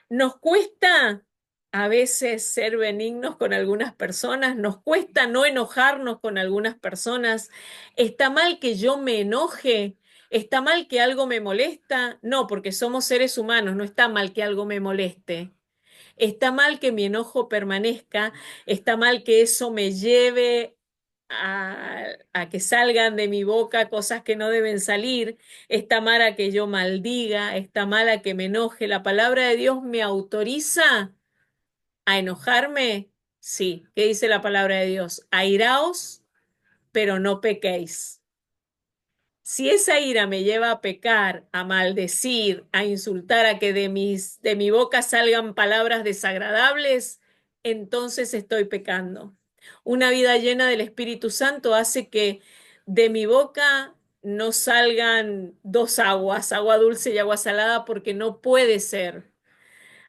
Nos cuesta a veces ser benignos con algunas personas, nos cuesta no enojarnos con algunas personas. ¿Está mal que yo me enoje? ¿Está mal que algo me molesta? No, porque somos seres humanos, no está mal que algo me moleste. Está mal que mi enojo permanezca, está mal que eso me lleve a que salgan de mi boca cosas que no deben salir, está mal a que yo maldiga, está mal a que me enoje. ¿La palabra de Dios me autoriza a enojarme? Sí. ¿Qué dice la palabra de Dios? Airaos, pero no pequéis. Si esa ira me lleva a pecar, a maldecir, a insultar, a que de mi boca salgan palabras desagradables, entonces estoy pecando. Una vida llena del Espíritu Santo hace que de mi boca no salgan dos aguas, agua dulce y agua salada, porque no puede ser.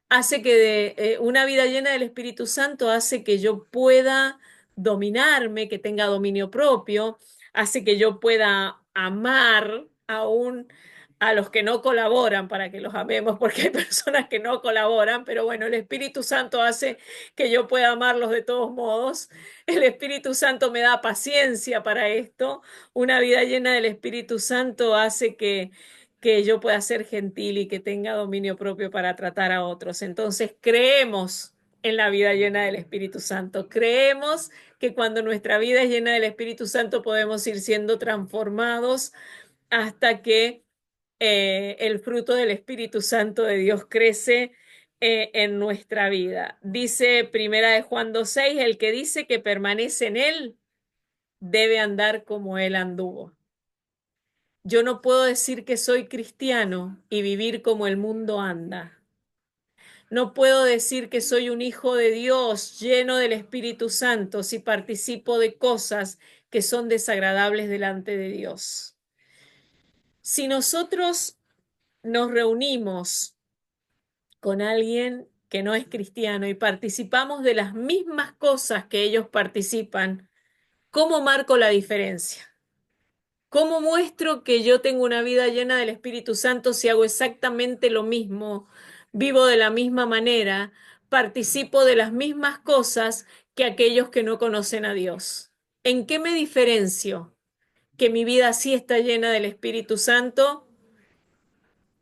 Hace que una vida llena del Espíritu Santo hace que yo pueda dominarme, que tenga dominio propio, hace que yo pueda amar aún a los que no colaboran para que los amemos, porque hay personas que no colaboran, pero bueno, el Espíritu Santo hace que yo pueda amarlos de todos modos. El Espíritu Santo me da paciencia para esto. Una vida llena del Espíritu Santo hace que yo pueda ser gentil y que tenga dominio propio para tratar a otros. Entonces, creemos en la vida llena del Espíritu Santo. Creemos que cuando nuestra vida es llena del Espíritu Santo podemos ir siendo transformados hasta que el fruto del Espíritu Santo de Dios crece en nuestra vida. Dice Primera de Juan 2:6, el que dice que permanece en él debe andar como él anduvo. Yo no puedo decir que soy cristiano y vivir como el mundo anda. No puedo decir que soy un hijo de Dios lleno del Espíritu Santo si participo de cosas que son desagradables delante de Dios. Si nosotros nos reunimos con alguien que no es cristiano y participamos de las mismas cosas que ellos participan, ¿cómo marco la diferencia? ¿Cómo muestro que yo tengo una vida llena del Espíritu Santo si hago exactamente lo mismo, vivo de la misma manera, participo de las mismas cosas que aquellos que no conocen a Dios? ¿En qué me diferencio? Que mi vida sí está llena del Espíritu Santo.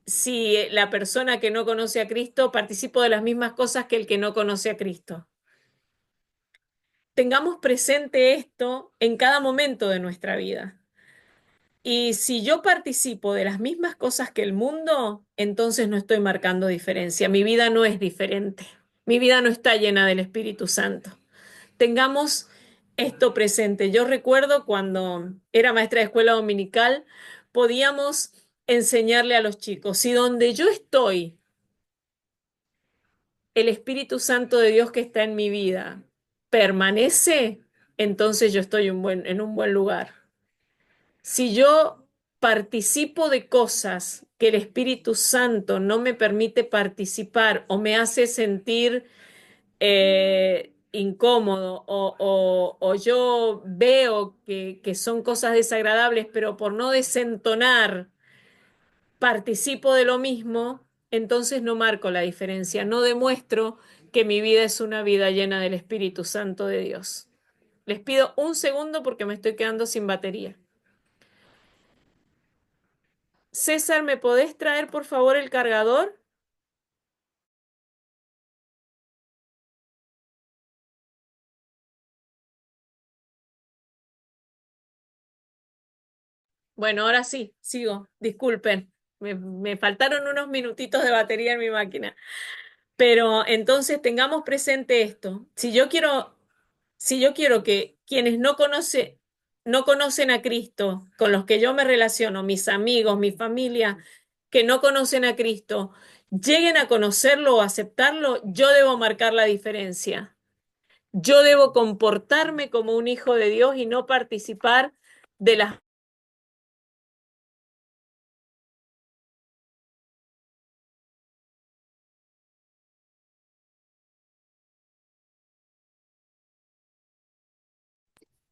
Si la persona que no conoce a Cristo participo de las mismas cosas que el que no conoce a Cristo. Tengamos presente esto en cada momento de nuestra vida. Y si yo participo de las mismas cosas que el mundo, entonces no estoy marcando diferencia. Mi vida no es diferente. Mi vida no está llena del Espíritu Santo. Tengamos esto presente. Yo recuerdo cuando era maestra de escuela dominical, podíamos enseñarle a los chicos, si donde yo estoy, el Espíritu Santo de Dios que está en mi vida permanece, entonces yo estoy en un buen lugar. Si yo participo de cosas que el Espíritu Santo no me permite participar o me hace sentir incómodo o yo veo que son cosas desagradables, pero por no desentonar participo de lo mismo, entonces no marco la diferencia, no demuestro que mi vida es una vida llena del Espíritu Santo de Dios. Les pido un segundo porque me estoy quedando sin batería. César, ¿me podés traer por favor el cargador? Bueno, ahora sí, sigo. Disculpen, me faltaron unos minutitos de batería en mi máquina. Pero entonces tengamos presente esto. Si yo quiero que quienes no conocen, no conocen a Cristo, con los que yo me relaciono, mis amigos, mi familia, que no conocen a Cristo, lleguen a conocerlo o aceptarlo, yo debo marcar la diferencia. Yo debo comportarme como un hijo de Dios y no participar de las...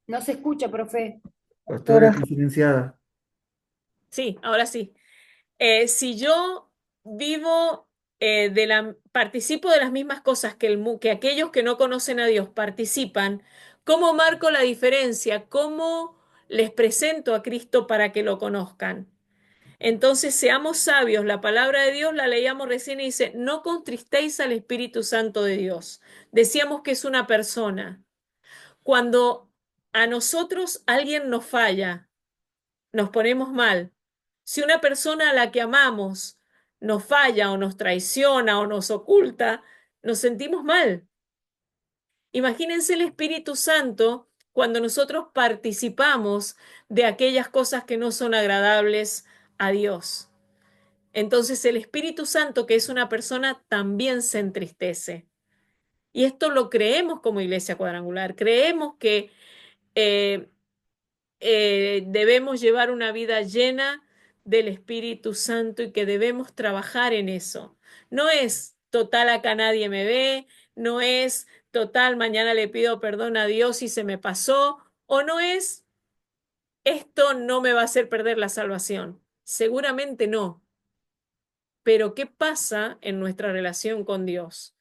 No se escucha, profe. Pastora, Doctora. está silenciada. Sí, ahora sí. Si yo vivo participo de las mismas cosas que, que aquellos que no conocen a Dios participan, ¿cómo marco la diferencia? ¿Cómo les presento a Cristo para que lo conozcan? Entonces, seamos sabios. La palabra de Dios la leíamos recién y dice, no contristéis al Espíritu Santo de Dios. Decíamos que es una persona. Cuando a nosotros alguien nos falla, nos ponemos mal. Si una persona a la que amamos nos falla o nos traiciona o nos oculta, nos sentimos mal. Imagínense el Espíritu Santo cuando nosotros participamos de aquellas cosas que no son agradables a Dios. Entonces el Espíritu Santo, que es una persona, también se entristece. Y esto lo creemos como iglesia cuadrangular. Creemos que eh, debemos llevar una vida llena del Espíritu Santo y que debemos trabajar en eso. No es total acá nadie me ve, no es total mañana le pido perdón a Dios si se me pasó, o no es esto no me va a hacer perder la salvación. Seguramente no. Pero ¿qué pasa en nuestra relación con Dios?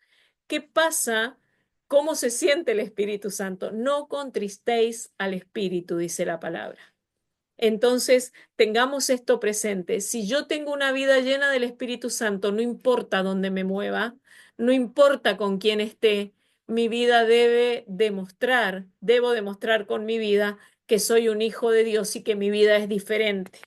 ¿Qué pasa? ¿Cómo se siente el Espíritu Santo? No contristéis al Espíritu, dice la palabra. Entonces, tengamos esto presente. Si yo tengo una vida llena del Espíritu Santo, no importa dónde me mueva, no importa con quién esté, mi vida debo demostrar con mi vida que soy un hijo de Dios y que mi vida es diferente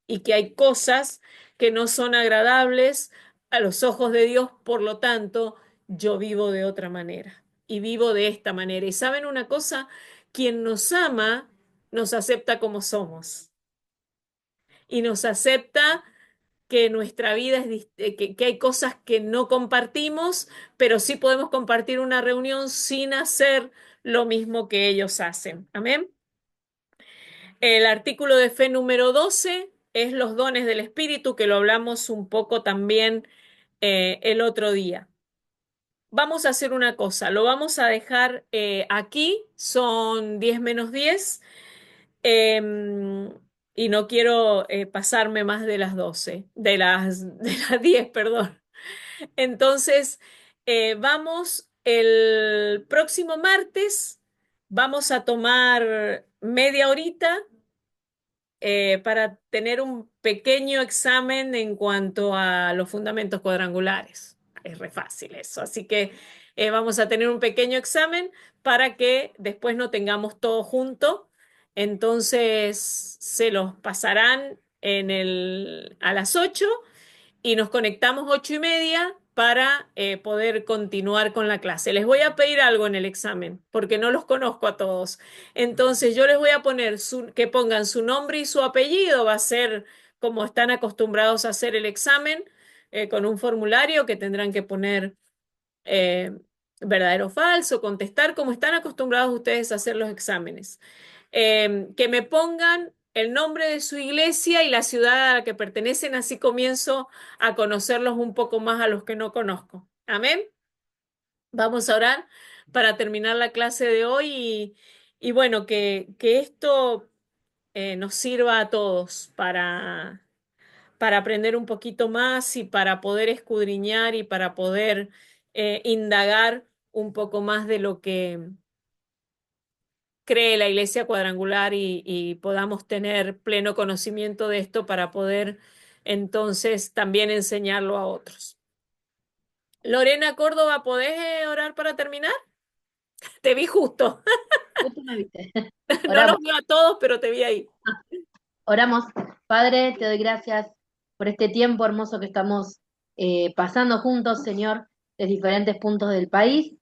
y que hay cosas que no son agradables a los ojos de Dios, por lo tanto, yo vivo de otra manera y vivo de esta manera. Y saben una cosa, quien nos ama nos acepta como somos y nos acepta que nuestra vida que hay cosas que no compartimos, pero sí podemos compartir una reunión sin hacer lo mismo que ellos hacen. Amén. El artículo de fe número 12 es los dones del Espíritu, que lo hablamos un poco también el otro día. Vamos a hacer una cosa, lo vamos a dejar aquí, son 10 menos 10. Em, y no quiero pasarme más de las 12, de las 10, perdón. Entonces, vamos el próximo martes, vamos a tomar media horita para tener un pequeño examen en cuanto a los fundamentos cuadrangulares. Es re fácil eso. Así que vamos a tener un pequeño examen para que después no tengamos todo junto. Entonces se los pasarán a las 8 y nos conectamos 8:30 para poder continuar con la clase. Les voy a pedir algo en el examen, porque no los conozco a todos. Entonces yo les voy a poner que pongan su nombre y su apellido, va a ser como están acostumbrados a hacer el examen, con un formulario que tendrán que poner eh, verdadero o falso, contestar como están acostumbrados ustedes a hacer los exámenes. Que me pongan el nombre de su iglesia y la ciudad a la que pertenecen, así comienzo a conocerlos un poco más a los que no conozco. Amén. Vamos a orar para terminar la clase de hoy y bueno, que esto nos sirva a todos para aprender un poquito más y para poder escudriñar y para poder indagar un poco más de lo que cree la Iglesia Cuadrangular y podamos tener pleno conocimiento de esto para poder entonces también enseñarlo a otros. Lorena Córdoba, ¿podés orar para terminar? Te vi justo. Justo me viste. No los Oramos. veo a todos, pero te vi ahí. Oramos. Padre, te doy gracias por este tiempo hermoso que estamos pasando juntos, Señor, de diferentes puntos del país.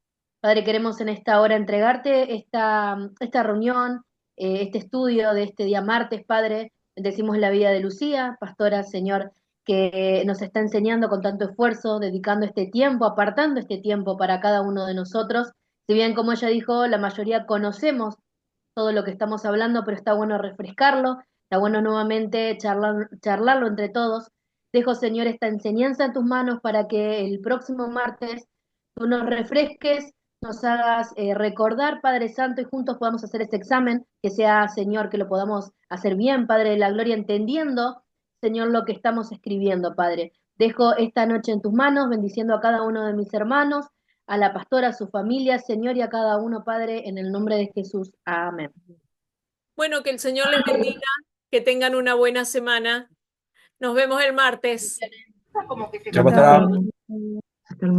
Padre, queremos en esta hora entregarte esta reunión, este estudio de este día martes, Padre. Bendecimos la vida de Lucía, pastora, Señor, que nos está enseñando con tanto esfuerzo, dedicando este tiempo, apartando este tiempo para cada uno de nosotros. Si bien, como ella dijo, la mayoría conocemos todo lo que estamos hablando, pero está bueno refrescarlo, está bueno nuevamente charlarlo entre todos. Dejo, Señor, esta enseñanza en tus manos para que el próximo martes tú nos refresques, nos hagas recordar, Padre Santo, y juntos podamos hacer este examen, que sea, Señor, que lo podamos hacer bien, Padre de la Gloria, entendiendo, Señor, lo que estamos escribiendo, Padre. Dejo esta noche en tus manos, bendiciendo a cada uno de mis hermanos, a la pastora, a su familia, Señor, y a cada uno, Padre, en el nombre de Jesús. Amén. Bueno, que el Señor les bendiga, que tengan una buena semana. Nos vemos el martes. Chao, pastora. Chao.